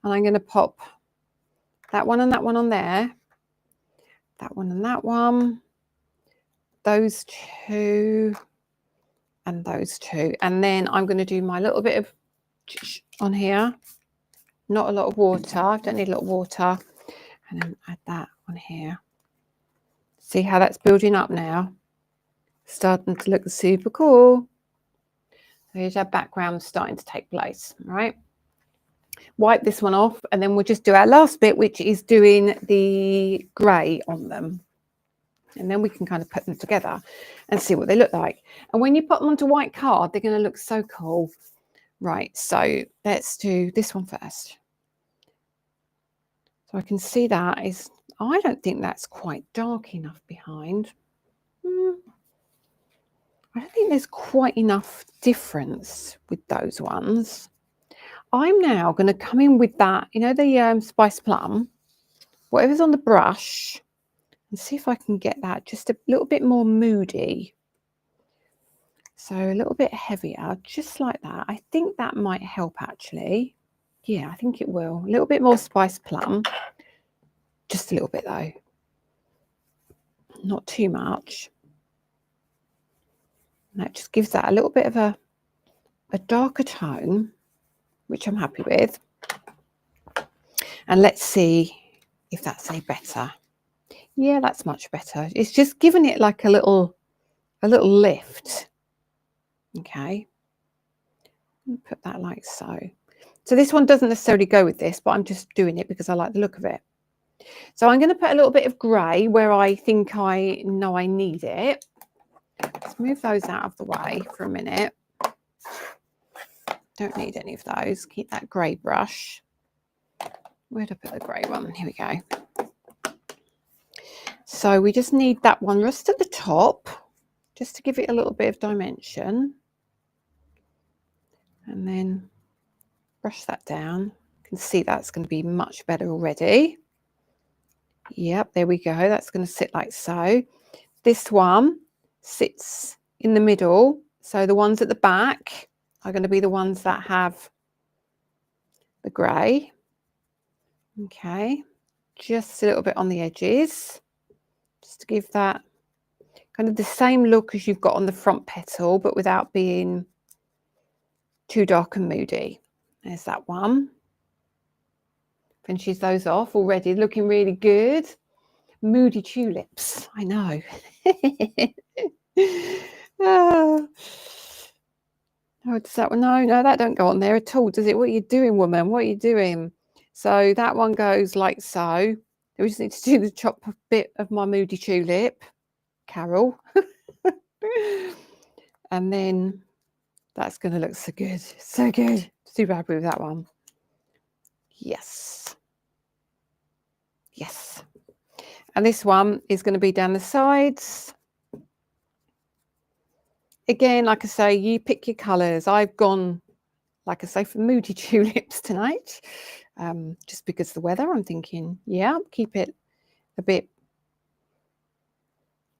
And I'm going to pop that one and that one on there. That one and that one. Those two. And those two. And then I'm going to do my little bit of on here. Not a lot of water. I don't need a lot of water. And then add that on here. See how that's building up now? Starting to look super cool. So here's our background starting to take place. All right. Wipe this one off, and then we'll just do our last bit, which is doing the grey on them. And then we can kind of put them together and see what they look like. And when you put them onto white card, they're going to look so cool. Right, so let's do this one first. So I can see that is, I don't think that's quite dark enough behind. I don't think there's quite enough difference with those ones. I'm now going to come in with that, you know, the Spice Plum, whatever's on the brush, and see if I can get that just a little bit more moody. So a little bit heavier, just like that. I think that might help actually. Yeah, I think it will. A little bit more Spice Plum. Just a little bit though. Not too much. And that just gives that a little bit of a darker tone, which I'm happy with. And let's see if that's any better. Yeah, that's much better. It's just giving it like a little lift. Okay. Put that like so. So this one doesn't necessarily go with this, but I'm just doing it because I like the look of it. So I'm going to put a little bit of grey where I think I know I need it. Let's move those out of the way for a minute. Don't need any of those. Keep that grey brush. Where'd I put the grey one? Here we go. So we just need that one just at the top, just to give it a little bit of dimension. And then brush that down. You can see that's going to be much better already. Yep, there we go. That's going to sit like so. This one sits in the middle. So the ones at the back are going to be the ones that have the grey. Okay, just a little bit on the edges, just to give that kind of the same look as you've got on the front petal, but without being too dark and moody. There's that one. Finishes those off already, looking really good. Moody tulips, I know. Oh, does that one? No, that don't go on there at all, does it? What are you doing, woman? What are you doing? So that one goes like so. We just need to do the top bit of my moody tulip, Carol. And then that's going to look so good. So good. Super happy with that one. Yes. Yes. And this one is going to be down the sides. Again, like I say, you pick your colours. I've gone, like I say, for moody tulips tonight. Just because of the weather, I'm thinking, yeah, keep it a bit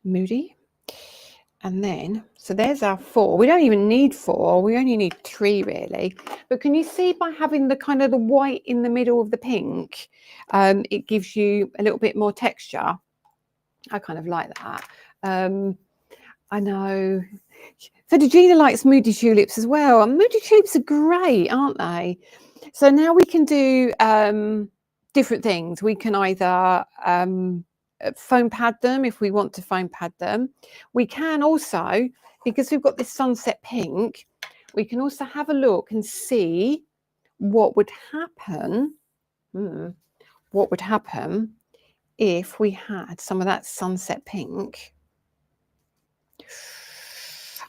moody. And then, so there's our 4. We don't even need 4. We only need 3 really. But can you see by having the kind of the white in the middle of the pink, it gives you a little bit more texture. I kind of like that. I know. So Gina likes moody tulips as well. And moody tulips are great, aren't they? So now we can do different things. We can either foam pad them if we want to foam pad them. We can also, because we've got this sunset pink, we can also have a look and see what would happen. What would happen if we had some of that sunset pink?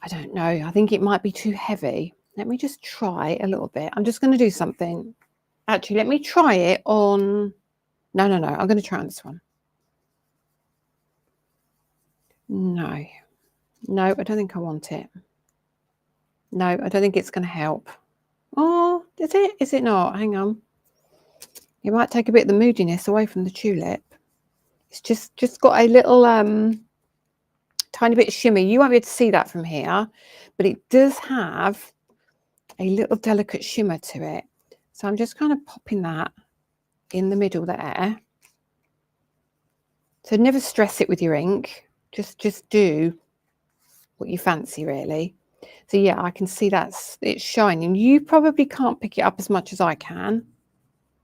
I don't know. I think it might be too heavy. Let me just try a little bit. I'm just going to do something. Actually, let me try it on. No. I'm going to try on this one. No, I don't think I want it. No, I don't think it's going to help. Oh, is it? Is it not? Hang on. You might take a bit of the moodiness away from the tulip. It's just got a little tiny bit of shimmer. You won't be able to see that from here, but it does have a little delicate shimmer to it. So I'm just kind of popping that in the middle there. So never stress it with your ink. Just do what you fancy, really. So yeah, I can see it's shining. You probably can't pick it up as much as I can,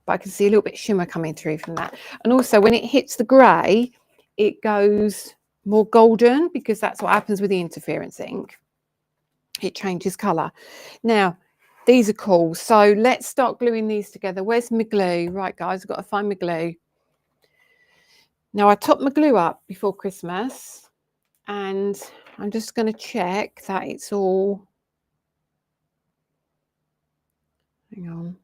but I can see a little bit of shimmer coming through from that. And also when it hits the grey, it goes more golden, because that's what happens with the interference ink. It changes colour. Now, these are cool. So let's start gluing these together. Where's my glue? Right, guys, I've got to find my glue. Now, I topped my glue up before Christmas, and I'm just going to check that it's all. Hang on.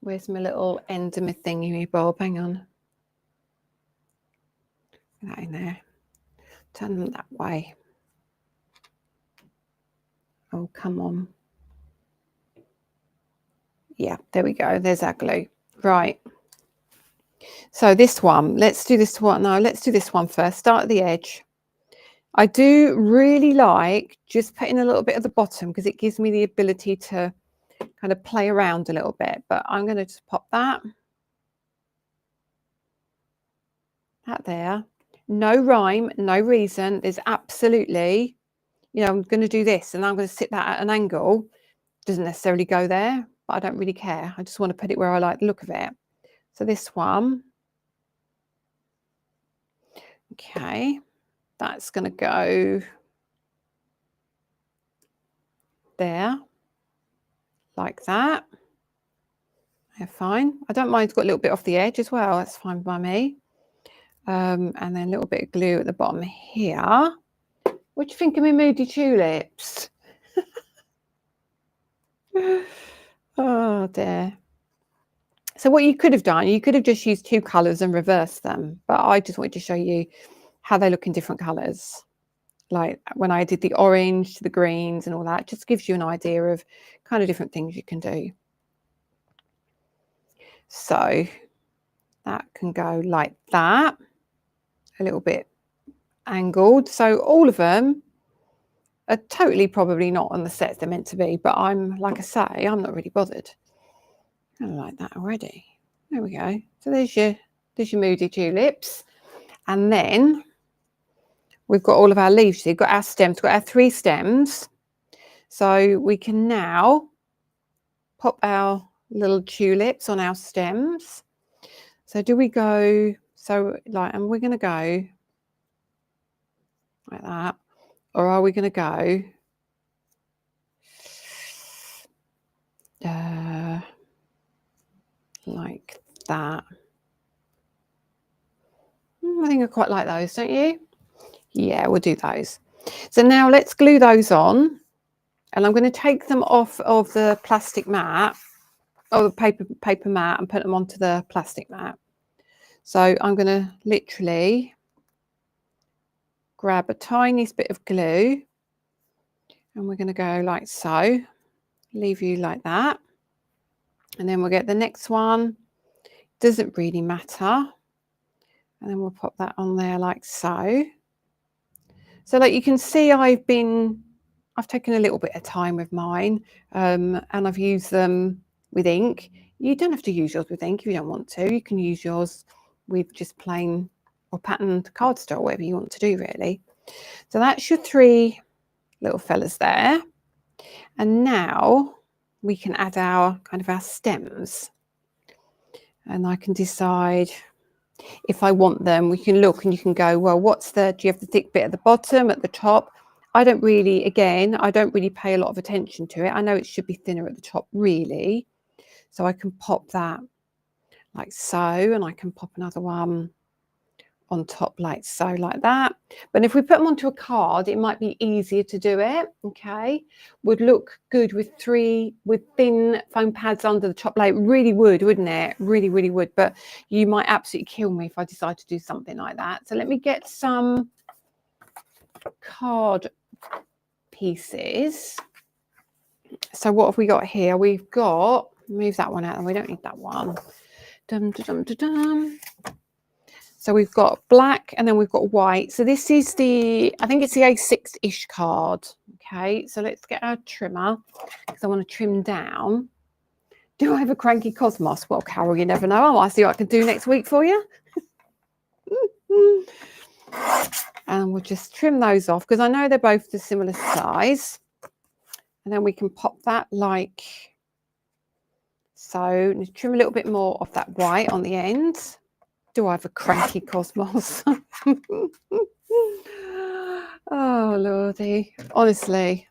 Where's my little end of my thingy bob? Hang on. Put that in there. Turn them that way. Oh, come on. Yeah, there we go. There's our glue. Right. So this one, let's do this one. No, let's do this one first. Start at the edge. I do really like just putting a little bit at the bottom, because it gives me the ability to kind of play around a little bit. But I'm going to just pop that there. No rhyme, no reason. There's absolutely, I'm going to do this and I'm going to sit that at an angle. Doesn't necessarily go there, but I don't really care. I just want to put it where I like the look of it. So this one. Okay, that's going to go there, like that. Yeah, fine. I don't mind. It's got a little bit off the edge as well. That's fine by me. And then a little bit of glue at the bottom here. What do you think of my moody tulips? Oh dear. So what you could have done, you could have just used 2 colours and reversed them, but I just wanted to show you how they look in different colours. like when I did the orange to the greens and all that, just gives you an idea of kind of different things you can do. So that can go like that, a little bit angled. So all of them are totally probably not on the sets they're meant to be, but I'm, like I say, I'm not really bothered. I like that already. There we go. So there's your moody tulips. And then we've got all of our leaves. So you've got our stems, we've got our 3 stems. So we can now pop our little tulips on our stems. So do we go, so like, and we're going to go like that, or are we going to go like that? I think I quite like those, don't you? Yeah, we'll do those. So now let's glue those on, and I'm going to take them off of the plastic mat, or the paper mat, and put them onto the plastic mat. So I'm going to literally grab a tiny bit of glue, and we're going to go like so, leave you like that, and then we'll get the next one. Doesn't really matter, and then we'll pop that on there like so. So like you can see, I've taken a little bit of time with mine, and I've used them with ink. You don't have to use yours with ink if you don't want to. You can use yours with just plain or patterned cardstock, whatever you want to do really. So that's your 3 little fellas there. And now we can add our kind of our stems. And I can decide if I want them. We can look and you can go, well, do you have the thick bit at the bottom, at the top? I don't really pay a lot of attention to it. I know it should be thinner at the top really. So I can pop that like so, and I can pop another one on top like so, like that. But if we put them onto a card, it might be easier to do it. Okay, would look good with thin foam pads under the top layer. Really would, wouldn't it? Really would. But you might absolutely kill me if I decide to do something like that. So let me get some card pieces. So what have we got here? We've got, move that one out, and we don't need that one. Dum, dum, dum, dum. So we've got black and then we've got white. So this is I think it's the A6-ish card. Okay, so let's get our trimmer because I want to trim down. Do I have a cranky cosmos? Well, Carol, you never know. I might see what I can do next week for you. And we'll just trim those off because I know they're both the similar size. And then we can pop that like so. Trim a little bit more of that white on the end. Do I have a cranky cosmos? Oh, Lordy. Honestly.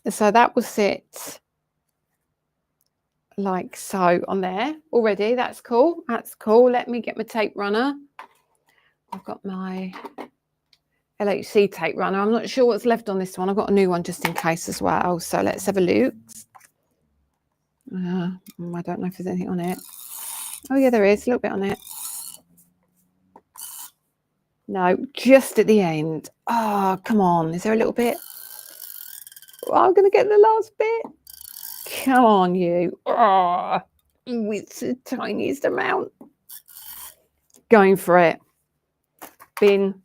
So that will sit like so on there already. That's cool. Let me get my tape runner. I've got my LHC tape runner. I'm not sure what's left on this one. I've got a new one just in case as well. So let's have a look. I don't know if there's anything on it. Oh yeah, there is a little bit on it. No, just at the end. Oh, come on. Is there a little bit? Oh, I'm going to get the last bit. Come on, you. Oh, it's the tiniest amount. Going for it. Bin.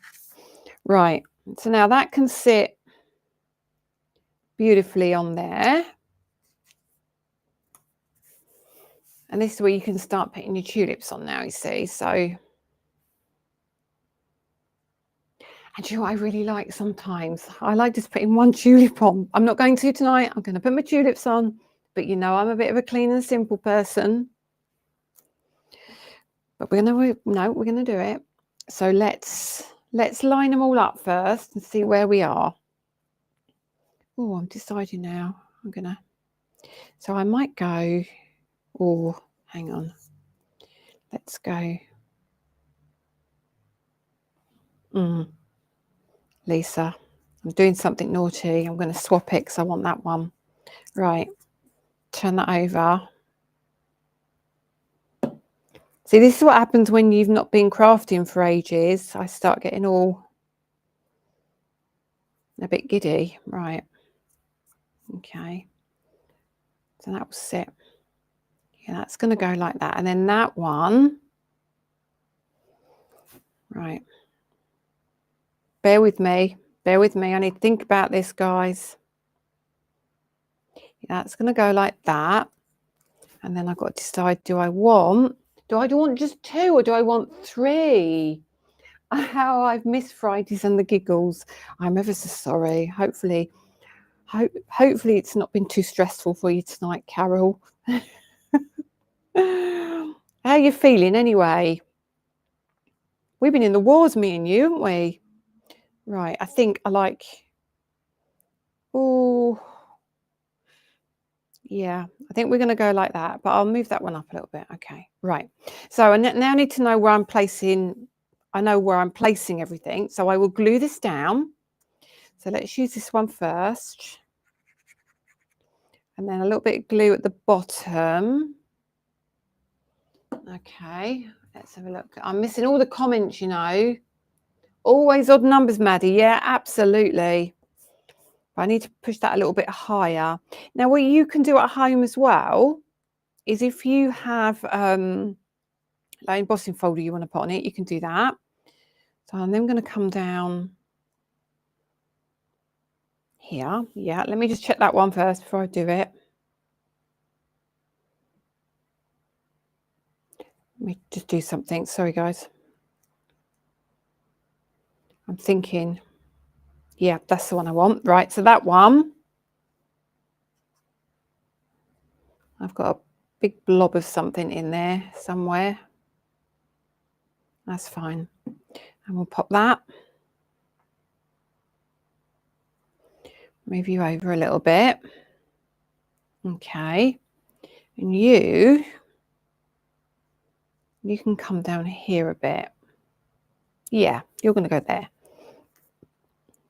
Right. So now that can sit beautifully on there. And this is where you can start putting your tulips on now, you see. So, and you know what I really like sometimes? I like just putting one tulip on. I'm not going to tonight. I'm going to put my tulips on. But you know, I'm a bit of a clean and simple person. But we're going to do it. So let's line them all up first and see where we are. Oh, I'm deciding now. So I might go, oh, hang on. Let's go. Lisa, I'm doing something naughty. I'm going to swap it because I want that one. Right. Turn that over. See, this is what happens when you've not been crafting for ages. I start getting all A bit giddy, right? Okay. So that will sit. Yeah, that's going to go like that. And then that one, right. Bear with me. Bear with me. I need to think about this, guys. That's going to go like that. And then I've got to decide, do I want just 2 or do I want 3? How I've missed Fridays and the giggles. I'm ever so sorry. Hopefully it's not been too stressful for you tonight, Carol. How are you feeling anyway? We've been in the wars, me and you, haven't we? Right, I think I like... Oh, yeah, I think we're going to go like that, but I'll move that one up a little bit. Okay, right. So I now need to know where I'm placing. I know where I'm placing everything. So I will glue this down. So let's use this one first. And then a little bit of glue at the bottom. Okay, let's have a look. I'm missing all the comments, you know. Always odd numbers, Maddie. Yeah, absolutely. I need to push that a little bit higher. Now, what you can do at home as well is if you have like embossing folder you want to put on it, you can do that. So I'm then going to come down here. Yeah, let me just check that one first before I do it. Let me just do something. Sorry, guys. I'm thinking, yeah, that's the one I want. Right, so that one, I've got a big blob of something in there somewhere. That's fine. And we'll pop that. Move you over a little bit. Okay. And you can come down here a bit. Yeah, you're going to go there.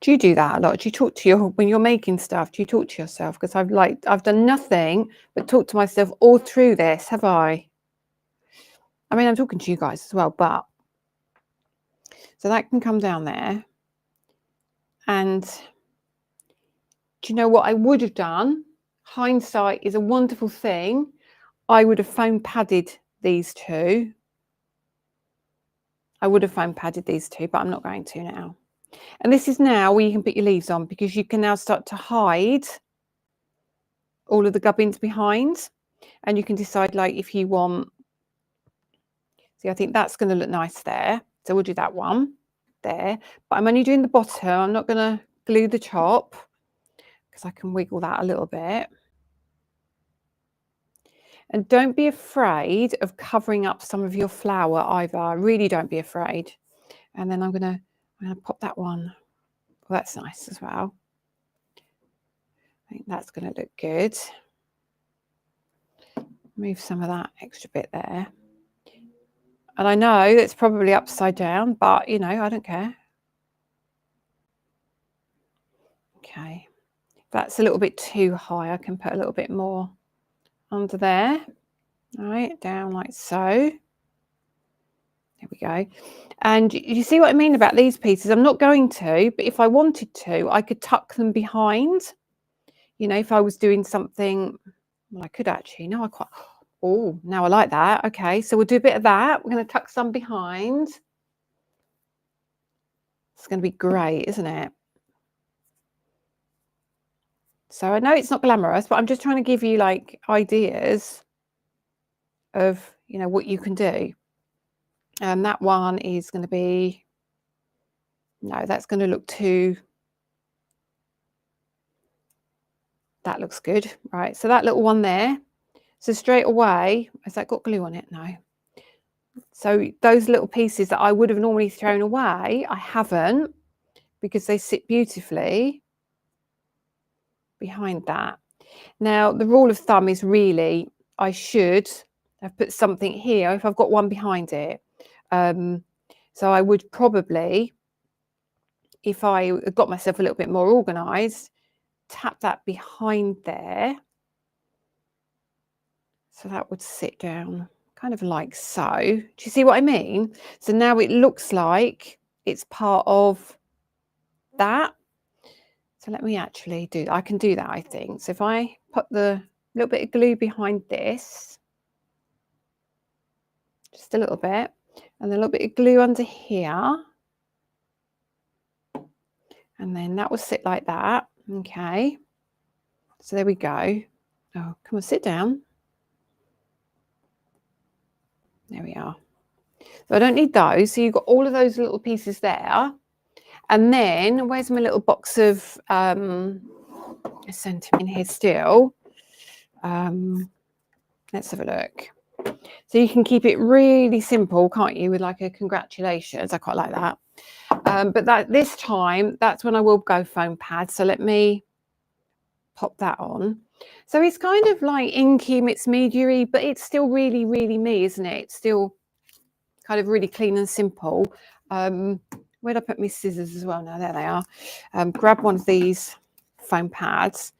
Do you do that a lot? Do you talk to when you're making stuff? Do you talk to yourself? Because I've done nothing but talk to myself all through this, have I? I mean, I'm talking to you guys as well, but so that can come down there. And do you know what I would have done? Hindsight is a wonderful thing. I would have foam padded these two. I would have foam padded these two, but I'm not going to now. And this is now where you can put your leaves on, because you can now start to hide all of the gubbins behind, and you can decide like if you want. See, I think that's going to look nice there. So we'll do that one there, but I'm only doing the bottom. I'm not going to glue the top because I can wiggle that a little bit. And don't be afraid of covering up some of your flower either. Really don't be afraid. And then I'm going to pop that one. Well, that's nice as well. I think that's going to look good. Move some of that extra bit there. And I know it's probably upside down, but, you know, I don't care. Okay. If that's a little bit too high, I can put a little bit more under there. All right, down like so. There we go. And you see what I mean about these pieces? I'm not going to, but if I wanted to, I could tuck them behind. You know, if I was doing something, well, I could actually. No, I quite... Oh, now I like that. Okay, so we'll do a bit of that. We're going to tuck some behind. It's going to be great, isn't it? So I know it's not glamorous, but I'm just trying to give you like ideas of, you know, what you can do. And that one is going to be, no, that's going to look too, that looks good. Right, so that little one there. So straight away, has that got glue on it? No. So those little pieces that I would have normally thrown away, I haven't, because they sit beautifully behind that. Now, the rule of thumb is really, I should have put something here if I've got one behind it. So I would probably, if I got myself a little bit more organised, tap that behind there. So that would sit down kind of like so. Do you see what I mean? So now it looks like it's part of that. So let me actually do, I can do that, I think. So if I put the little bit of glue behind this, just a little bit, and a little bit of glue under here, and then that will sit like that. Okay, so there we go. Oh, come on, sit down. There we are. So I don't need those. So you've got all of those little pieces there. And then where's my little box of sentiment here still? Let's have a look. So you can keep it really simple, can't you, with like a congratulations. I quite like that. But that this time, that's when I will go foam pad. So let me pop that on. So it's kind of like inky, it's media-y, but it's still really, really me, isn't it? It's still kind of really clean and simple. Where'd I put my scissors as well? Now there they are. Grab one of these foam pads.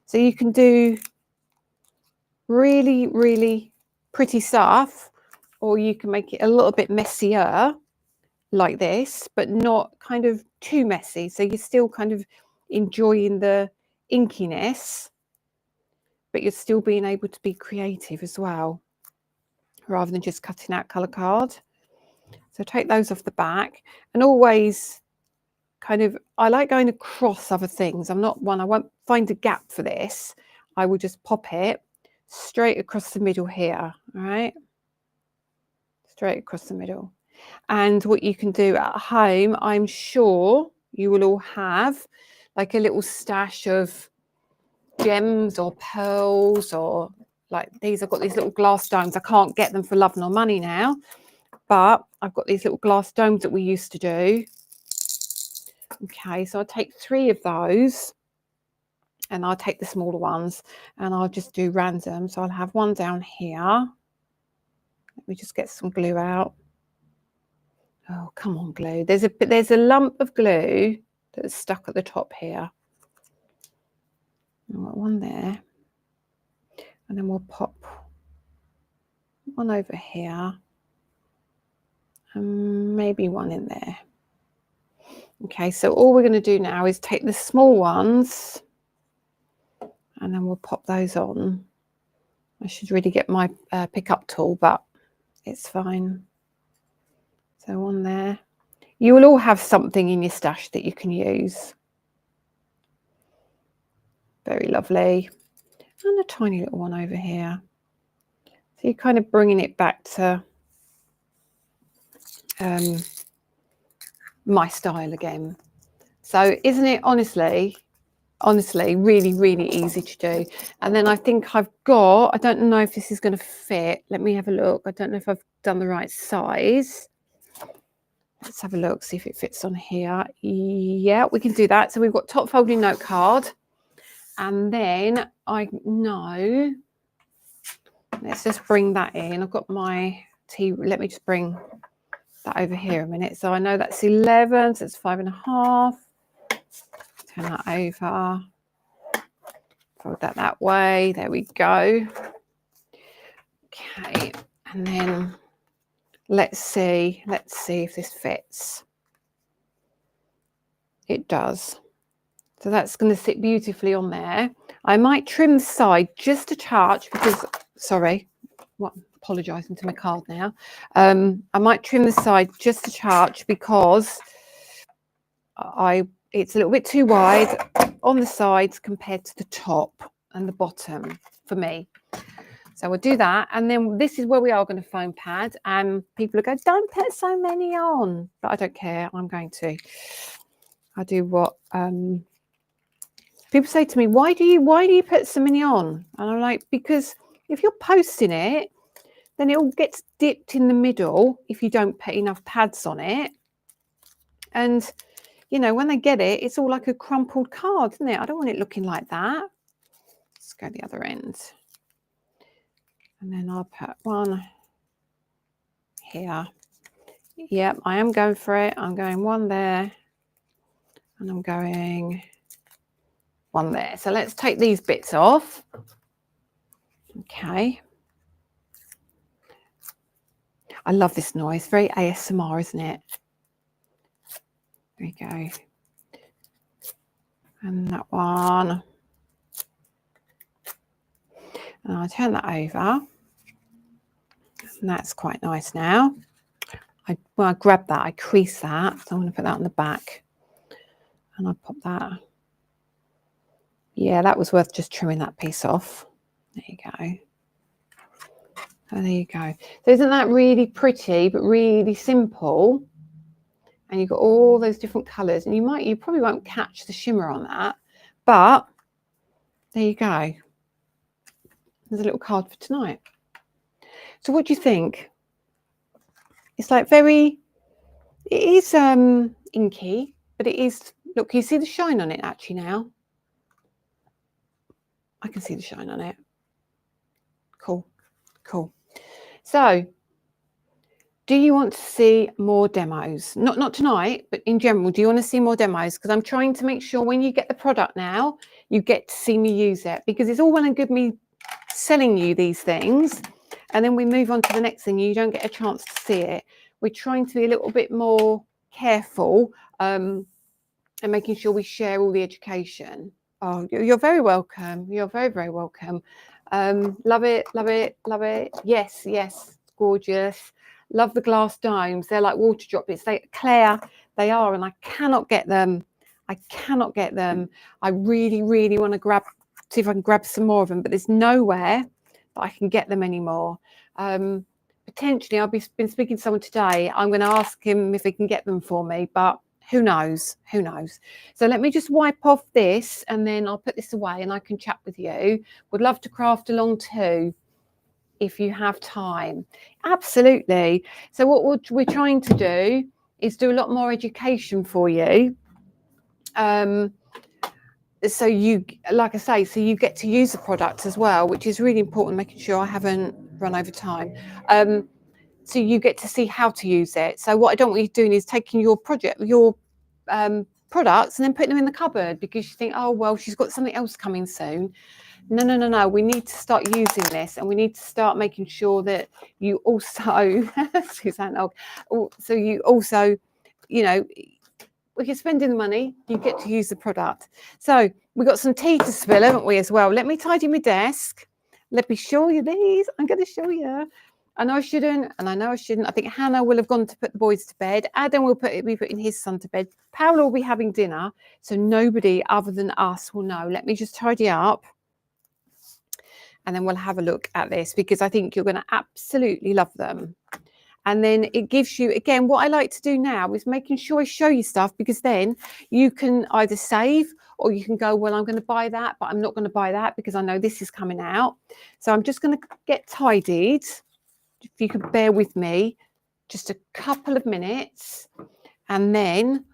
So you can do really, really pretty stuff, or you can make it a little bit messier like this, but not kind of too messy. So you're still kind of enjoying the inkiness, but you're still being able to be creative as well, rather than just cutting out colour card. So take those off the back, and always kind of, I like going across other things. I'm not one, I won't find a gap for this. I will just pop it straight across the middle here, all right? Straight across the middle. And what you can do at home, I'm sure you will all have like a little stash of gems or pearls, or like these. I've got these little glass domes. I can't get them for love nor money now, but I've got these little glass domes that we used to do. Okay, so I'll take 3 of those, and I'll take the smaller ones, and I'll just do random. So I'll have one down here. Let me just get some glue out. Oh, come on, glue. There's a lump of glue that's stuck at the top here. I've got one there, and then we'll pop one over here, and maybe one in there. Okay, so all we're going to do now is take the small ones, and then we'll pop those on. I should really get my pickup tool, but it's fine. So on there, you will all have something in your stash that you can use. Very lovely. And a tiny little one over here. So you're kind of bringing it back to my style again. So isn't it honestly really, really easy to do? And then I think I've got, I don't know if this is going to fit. Let me have a look. I don't know if I've done the right size. Let's have a look, see if it fits on here. Yeah, we can do that. So we've got top folding note card. And then I know, let's just bring that in. I've got my tea. Let me just bring that over here a minute. So I know that's 11, so it's 5.5. Turn that over. Fold that way. There we go. Okay, and then let's see if this fits. It does. So that's going to sit beautifully on there. I might trim the side just a touch because, sorry, apologising to my card now. I might trim the side just a touch because it's a little bit too wide on the sides compared to the top and the bottom for me. So we'll do that. And then this is where we are going to foam pad. And people will go, don't put so many on. But I don't care. I'm going to. I do what people say to me, why do you put so many on? And I'm like, because if you're posting it, then it all gets dipped in the middle if you don't put enough pads on it. And, you know, when they get it, it's all like a crumpled card, isn't it? I don't want it looking like that. Let's go the other end. And then I'll put one here. Yep, I am going for it. I'm going one there. And I'm going one there. So let's take these bits off. Okay. I love this noise. Very ASMR, isn't it? There we go. And that one. And I turn that over. And that's quite nice now. When I grab that, I crease that. So I'm going to put that on the back. And I pop that. Yeah, that was worth just trimming that piece off. There you go. Oh, there you go. So isn't that really pretty, but really simple? And you've got all those different colours. And you probably won't catch the shimmer on that. But there you go. There's a little card for tonight. So what do you think? It's like it is inky, but it is, look, can you see the shine on it actually now? I can see the shine on it. Cool, cool. So do you want to see more demos? Not tonight, but in general, do you want to see more demos? Because I'm trying to make sure when you get the product now, you get to see me use it, because it's all well and good me selling you these things, and then we move on to the next thing. You don't get a chance to see it. We're trying to be a little bit more careful and making sure we share all the education. Oh, you're very welcome. You're very, very welcome. Love it, love it, love it. Yes, yes, gorgeous. Love the glass domes. They're like water droplets. Claire, they are, and I cannot get them. I cannot get them. I really, really want to see if I can grab some more of them, but there's nowhere that I can get them anymore. Potentially, I've been speaking to someone today. I'm going to ask him if he can get them for me, but who knows? Who knows? So let me just wipe off this, and then I'll put this away and I can chat with you. Would love to craft along too, if you have time. Absolutely. So what we're trying to do is do a lot more education for you. So you, like I say, so you get to use the products as well, which is really important, making sure I haven't run over time. So you get to see how to use it. So what I don't want you doing is taking your products and then putting them in the cupboard because you think, oh, well, she's got something else coming soon. No, no, no, no. We need to start using this, and we need to start making sure that you also, Suzanne, so you also, you know, if you're spending the money, you get to use the product. So we've got some tea to spill, haven't we, as well? Let me tidy my desk. Let me show you these. I'm going to show you. I know I shouldn't, and I know I shouldn't. I think Hannah will have gone to put the boys to bed. Adam will be putting his son to bed. Paola will be having dinner, so nobody other than us will know. Let me just tidy up, and then we'll have a look at this, because I think you're going to absolutely love them. And then it gives you, again, what I like to do now is making sure I show you stuff, because then you can either save, or you can go, well, I'm going to buy that, but I'm not going to buy that because I know this is coming out. So I'm just going to get tidied. If you could bear with me just a couple of minutes, and then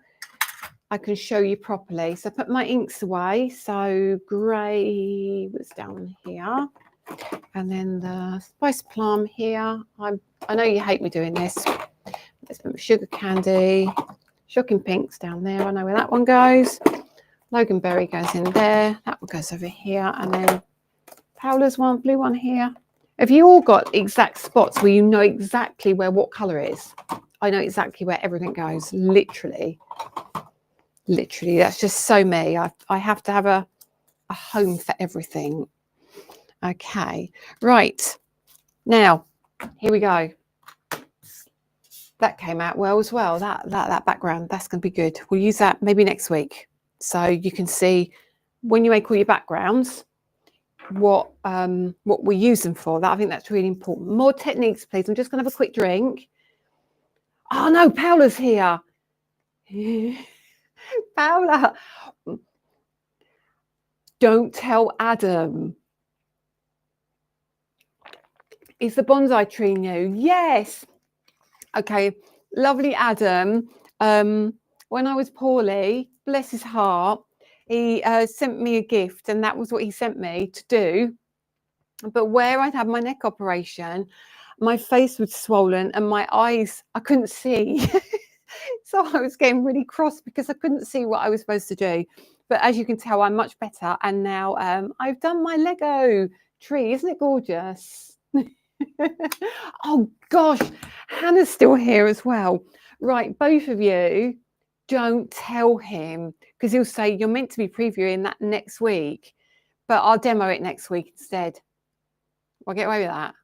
I can show you properly. So I put my inks away. So grey was down here, and then the spice plum here. I know you hate me doing this. Let's put sugar candy, shocking pinks down there. I know where that one goes. Loganberry goes in there. That one goes over here, and then Paola's one, blue one here. Have you all got exact spots where you know exactly where what colour is? I know exactly where everything goes, literally. Literally, that's just so me. I have to have a home for everything. Okay, right. Now, here we go. That came out well as well. That background, that's going to be good. We'll use that maybe next week. So you can see when you make all your backgrounds, what we use them for. That, I think that's really important. More techniques, please. I'm just going to have a quick drink. Oh no, Paola's here. Paola, don't tell Adam. Is the bonsai tree new? Yes. Okay, lovely Adam. When I was poorly, bless his heart, he sent me a gift, and that was what he sent me to do. But where I'd had my neck operation, my face was swollen and my eyes, I couldn't see. So I was getting really cross because I couldn't see what I was supposed to do. But as you can tell, I'm much better. And now I've done my Lego tree. Isn't it gorgeous? Oh gosh, Hannah's still here as well. Right, both of you, don't tell him, because he'll say, you're meant to be previewing that next week, but I'll demo it next week instead. I'll get away with that.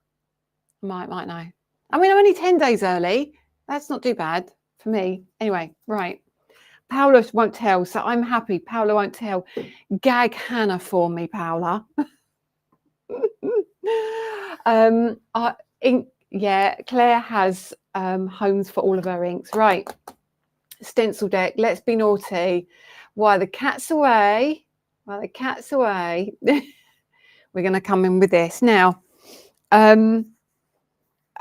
Might know. I mean, I'm only 10 days early. That's not too bad for me. Anyway, right. Paola won't tell, so I'm happy. Paola won't tell. Gag Hannah for me, Paola. Yeah, Claire has homes for all of her inks. Right. Stencil deck. Let's be naughty. While the cat's away, we're going to come in with this now. I'm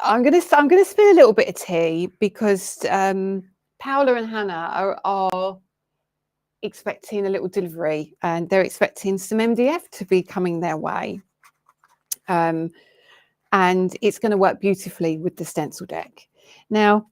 going to spill a little bit of tea because Paola and Hannah are expecting a little delivery, and they're expecting some MDF to be coming their way. And it's going to work beautifully with the stencil deck. Now,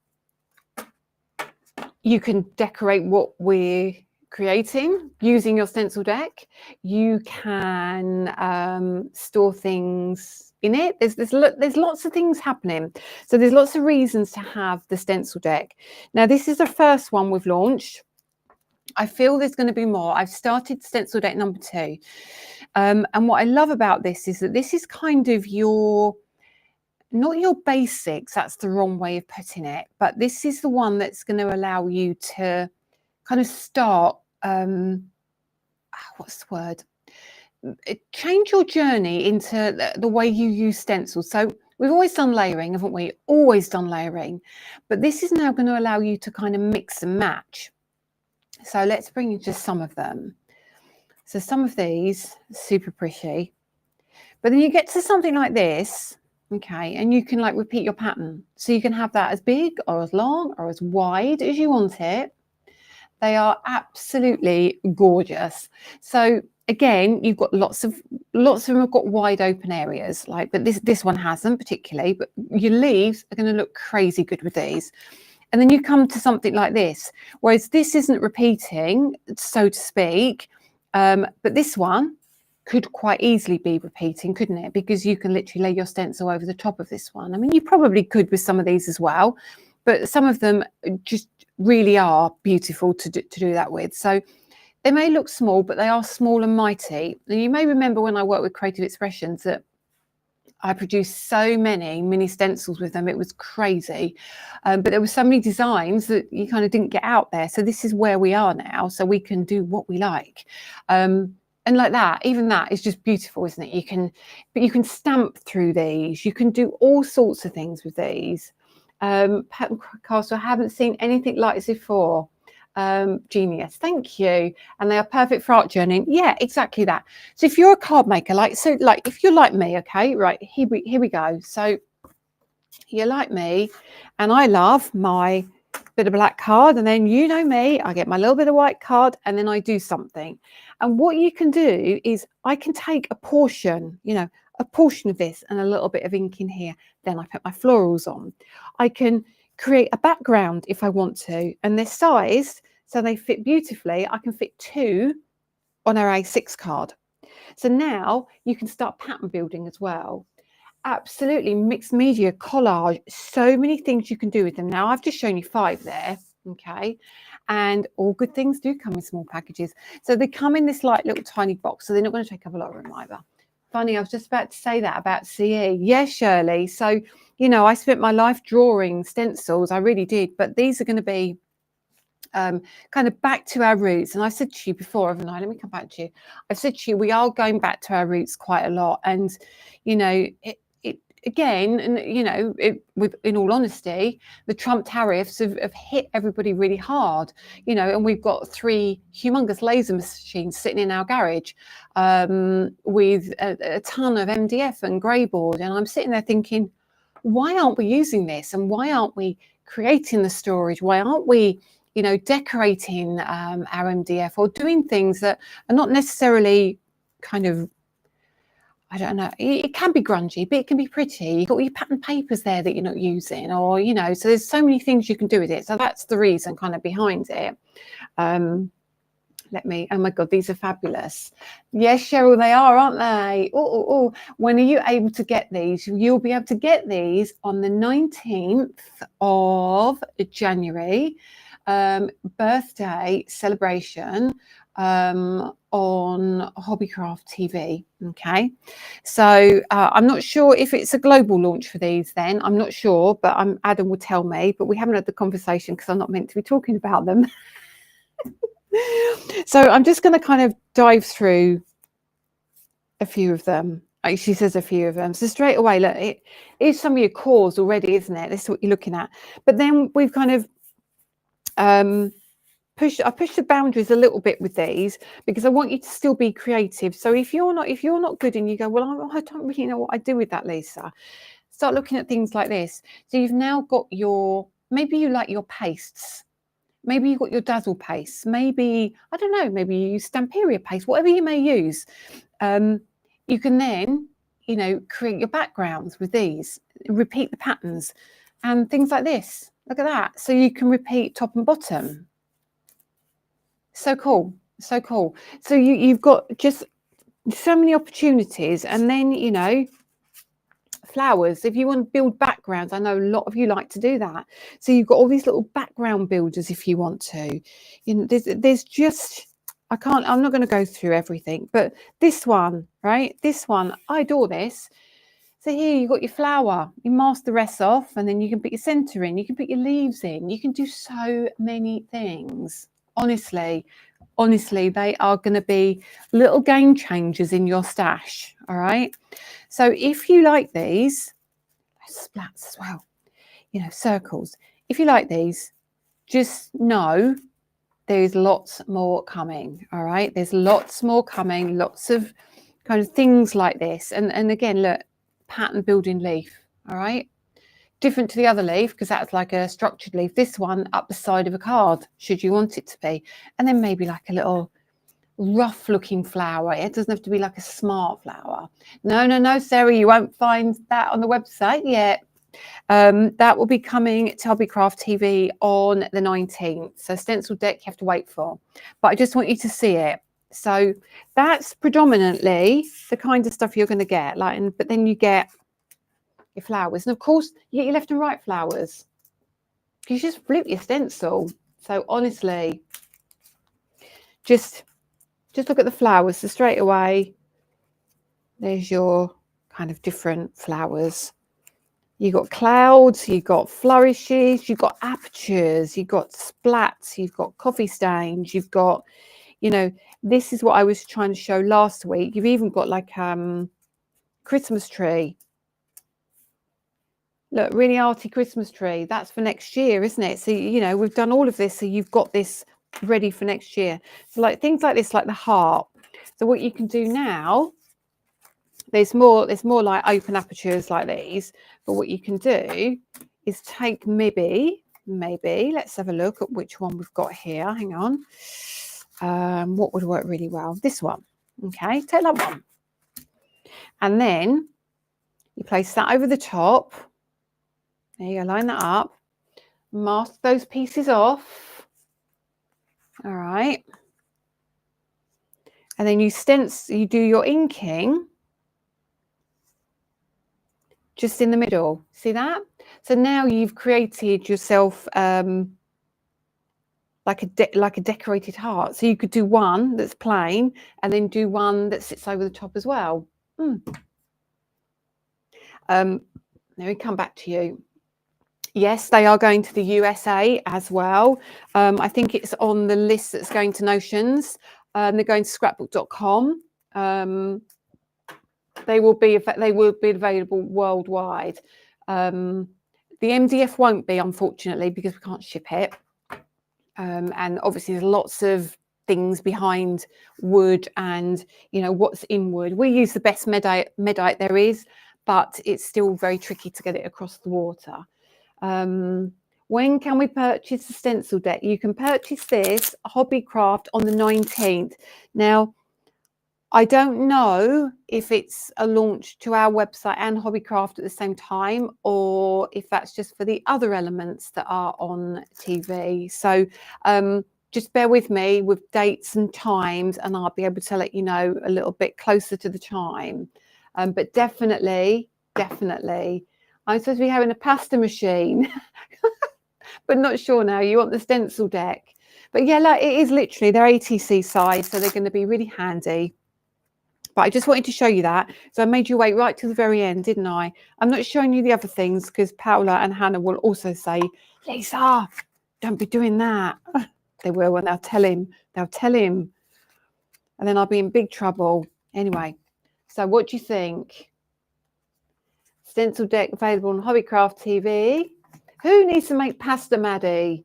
you can decorate what we're creating using your stencil deck. You can store things in it. There's lots of things happening. So there's lots of reasons to have the stencil deck. Now, this is the first one we've launched. I feel there's going to be more. I've started stencil deck number 2. And what I love about this is that this is kind of not your basics, that's the wrong way of putting it, but this is the one that's going to allow you to kind of start, what's the word? Change your journey into the way you use stencils. So we've always done layering, haven't we? Always done layering. But this is now going to allow you to kind of mix and match. So let's bring you just some of them. So some of these, super pretty. But then you get to something like this, okay, and you can like repeat your pattern. So you can have that as big or as long or as wide as you want it. They are absolutely gorgeous. So again, you've got lots of them have got wide open areas, like, but this one hasn't particularly, but your leaves are going to look crazy good with these. And then you come to something like this, whereas this isn't repeating, so to speak, but this one could quite easily be repeating, couldn't it? Because you can literally lay your stencil over the top of this one. I mean, you probably could with some of these as well, but some of them just really are beautiful to do that with. So they may look small, but they are small and mighty. And you may remember when I worked with Creative Expressions that I produced so many mini stencils with them. It was crazy. But there were so many designs that you kind of didn't get out there. So this is where we are now. So we can do what we like. And like that, even that is just beautiful, isn't it? But you can stamp through these. You can do all sorts of things with these. Pattern Castle, I haven't seen anything like this before. Genius, thank you. And they are perfect for art journaling. Yeah, exactly that. So if you're a card maker, like if you're like me, okay, right, here we go. So you're like me, and I love my bit of black card, and then you know me, I get my little bit of white card, and then I do something. And what you can do is I can take a portion, a portion of this and a little bit of ink in here. Then I put my florals on. I can create a background if I want to, and they're sized so they fit beautifully. I can fit 2 on our A6 card. So now you can start pattern building as well. Absolutely, mixed media, collage, so many things you can do with them. Now I've just shown you 5 there, okay, and all good things do come in small packages. So they come in this like little tiny box, so they're not going to take up a lot of room either. Funny, I was just about to say that about CE. Yes, Shirley. So, I spent my life drawing stencils. I really did. But these are going to be kind of back to our roots. And I said to you before, haven't I? Let me come back to you. I've said to you, we are going back to our roots quite a lot. And, again, and in all honesty, the Trump tariffs have hit everybody really hard, and we've got 3 humongous laser machines sitting in our garage with a ton of MDF and grey board, and I'm sitting there thinking, why aren't we using this, and why aren't we creating the storage? Why aren't we decorating our MDF or doing things that are not necessarily kind of, I don't know, it can be grungy, but it can be pretty. You've got all your pattern papers there that you're not using, or, so there's so many things you can do with it. So that's the reason kind of behind it. Oh my God, these are fabulous. Yes, Cheryl, they are, aren't they? Oh. When are you able to get these? You'll be able to get these on the 19th of January. birthday celebration on Hobbycraft TV. Okay, so I'm not sure if it's a global launch for these then. I'm not sure, but Adam will tell me, but we haven't had the conversation because I'm not meant to be talking about them. So I'm just going to kind of dive through a few of them. She says a few of them. So straight away, look, it is some of your cores already, isn't it? This is what you're looking at. But then we've kind of I push the boundaries a little bit with these because I want you to still be creative. So if you're not good and you go, well, I don't really know what I do with that, Lisa, start looking at things like this. So you've now got maybe you like your pastes. Maybe you've got your dazzle paste. Maybe, I don't know, maybe you use Stamperia paste, whatever you may use. You can then, create your backgrounds with these, repeat the patterns and things like this. Look at that. So you can repeat top and bottom. So cool. So cool. So you've got just so many opportunities. And then, flowers. If you want to build backgrounds, I know a lot of you like to do that. So you've got all these little background builders if you want to. There's just, I'm not going to go through everything, but this one, right? This one, I adore this. So here you've got your flower, you mask the rest off, and then you can put your center in, you can put your leaves in, you can do so many things. Honestly, they are going to be little game changers in your stash. All right. So if you like these, splats as well, circles. If you like these, just know there's lots more coming. All right. There's lots more coming, lots of kind of things like this. And again, look, pattern building leaf. All right. Different to the other leaf because that's like a structured leaf. This one up the side of a card, should you want it to be. And then maybe like a little rough looking flower. It doesn't have to be like a smart flower. No, Sarah, you won't find that on the website yet. That will be coming to Hobbycraft TV on the 19th. So stencil deck you have to wait for. But I just want you to see it. So that's predominantly the kind of stuff you're going to get. But then you get your flowers. And of course, you get your left and right flowers. You just flip your stencil. So honestly, just look at the flowers. So straight away, there's your kind of different flowers. You've got clouds, you've got flourishes, you've got apertures, you've got splats, you've got coffee stains, you've got, this is what I was trying to show last week. You've even got like Christmas tree. Look, really arty Christmas tree. That's for next year, isn't it? So, we've done all of this. So you've got this ready for next year. So like things like this, like the heart. So what you can do now, there's more like open apertures like these. But what you can do is take maybe, let's have a look at which one we've got here. Hang on. What would work really well? This one. Okay, take that one. And then you place that over the top. There you go, line that up. Mask those pieces off. All right. And then you do your inking just in the middle. See that? So now you've created yourself like a decorated heart. So you could do one that's plain and then do one that sits over the top as well. Let me come back to you. Yes, they are going to the USA as well. I think it's on the list that's going to Notions. They're going to scrapbook.com. They will be available worldwide. The MDF won't be, unfortunately, because we can't ship it. And obviously there's lots of things behind wood and, what's in wood. We use the best medite there is, but it's still very tricky to get it across the water. When can we purchase the stencil deck? You can purchase this Hobbycraft on the 19th. Now, I don't know if it's a launch to our website and Hobbycraft at the same time, or if that's just for the other elements that are on TV. So just bear with me with dates and times, and I'll be able to let you know a little bit closer to the time. But definitely, I'm supposed to be having a pasta machine. but not sure now. You want the stencil deck. But yeah, like it is literally, they're ATC size, so they're going to be really handy. But I just wanted to show you that. So I made you wait right to the very end, didn't I? I'm not showing you the other things because Paula and Hannah will also say, Lisa, don't be doing that. They will, and they'll tell him. They'll tell him. And then I'll be in big trouble. Anyway, so what do you think? Stencil deck available on Hobbycraft TV. Who needs to make pasta, Maddie?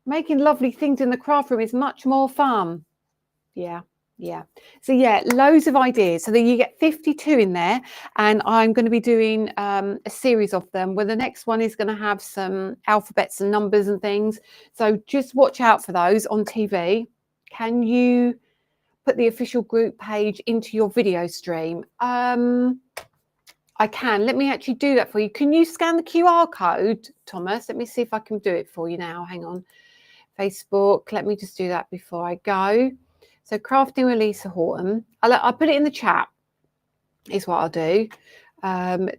Making lovely things in the craft room is much more fun. Yeah. So yeah, loads of ideas. So then you get 52 in there, and I'm going to be doing a series of them where the next one is going to have some alphabets and numbers and things. So just watch out for those on TV. Can you put the official group page into your video stream? I can. Let me actually do that for you. Can you scan the QR code, Thomas? Let me see if I can do it for you now. Hang on. Facebook. Let me just do that before I go. So crafting with Lisa Horton. I'll put it in the chat is what I'll do.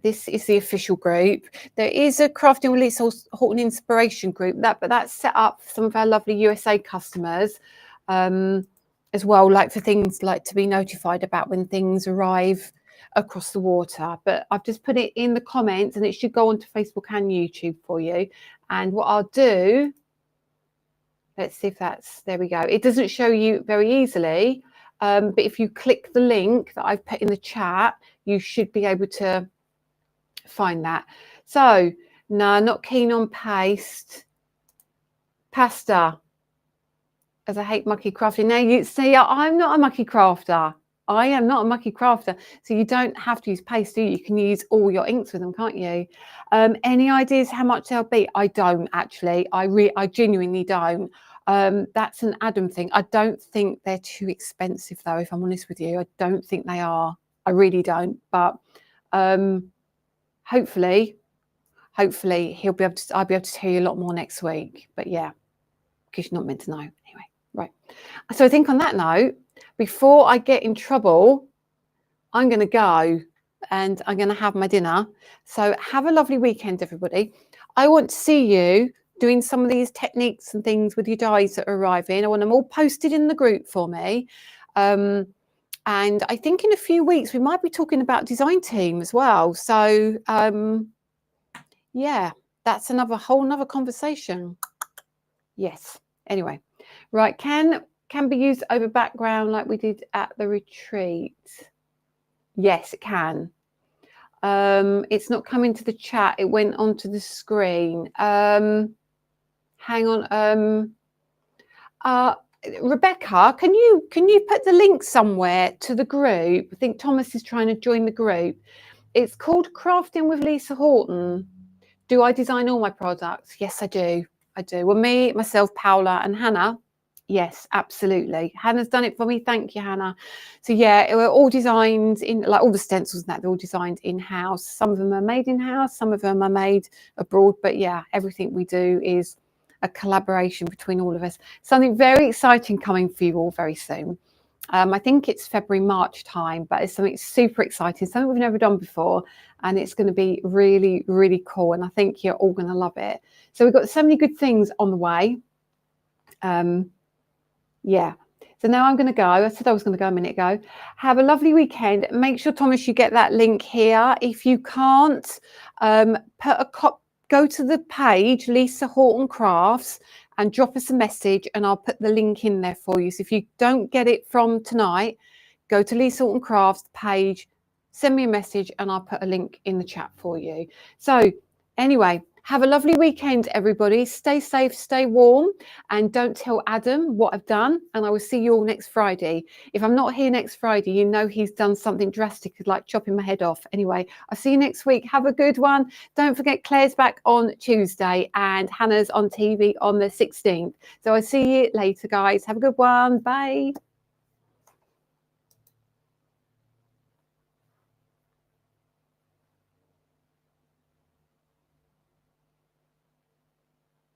This is the official group. There is a crafting with Lisa Horton inspiration group, but that's set up for some of our lovely USA customers as well, like for things like to be notified about when things arrive across the water. But I've just put it in the comments, and it should go onto Facebook and YouTube for you. And what I'll do, let's see if that's, there we go. It doesn't show you very easily, but if you click the link that I've put in the chat, you should be able to find that. So, no, not keen on pasta, as I hate mucky crafting. Now you see, I'm not a mucky crafter. I am not a mucky crafter. So you don't have to use paste, do you? You can use all your inks with them, can't you? Any ideas how much they'll be? I don't actually. I genuinely don't. That's an Adam thing. I don't think they're too expensive though, if I'm honest with you. I don't think they are. I really don't. But hopefully I'll be able to tell you a lot more next week. But yeah, because you're not meant to know. Anyway, right. So I think on that note, before I get in trouble, I'm going to go and I'm going to have my dinner. So have a lovely weekend, everybody. I want to see you doing some of these techniques and things with your dies that are arriving. I want them all posted in the group for me. And I think in a few weeks, we might be talking about design team as well. So yeah, that's whole nother conversation. Yes. Anyway, right. Can be used over background like we did at the retreat. Yes, it can. It's not coming to the chat. It went onto the screen. Hang on. Rebecca, can you put the link somewhere to the group? I think Thomas is trying to join the group. It's called Crafting with Lisa Horton. Do I design all my products? Yes, I do. Well, me, myself, Paula, and Hannah. Yes, absolutely. Hannah's done it for me. Thank you, Hannah. So yeah, we're all designed in, like all the stencils and that, they're all designed in-house. Some of them are made in-house, some of them are made abroad. But yeah, everything we do is a collaboration between all of us. Something very exciting coming for you all very soon. I think it's February, March time, but it's something super exciting, something we've never done before. And it's going to be really, really cool. And I think you're all going to love it. So we've got so many good things on the way. Yeah. So now I'm going to go. I said I was going to go a minute ago. Have a lovely weekend. Make sure, Thomas, you get that link here. If you can't, go to the page, Lisa Horton Crafts, and drop us a message, and I'll put the link in there for you. So if you don't get it from tonight, go to Lisa Horton Crafts page, send me a message, and I'll put a link in the chat for you. So anyway, have a lovely weekend, everybody. Stay safe, stay warm, and don't tell Adam what I've done. And I will see you all next Friday. If I'm not here next Friday, you know he's done something drastic, like chopping my head off. Anyway, I'll see you next week. Have a good one. Don't forget, Claire's back on Tuesday and Hannah's on TV on the 16th. So I'll see you later, guys. Have a good one. Bye.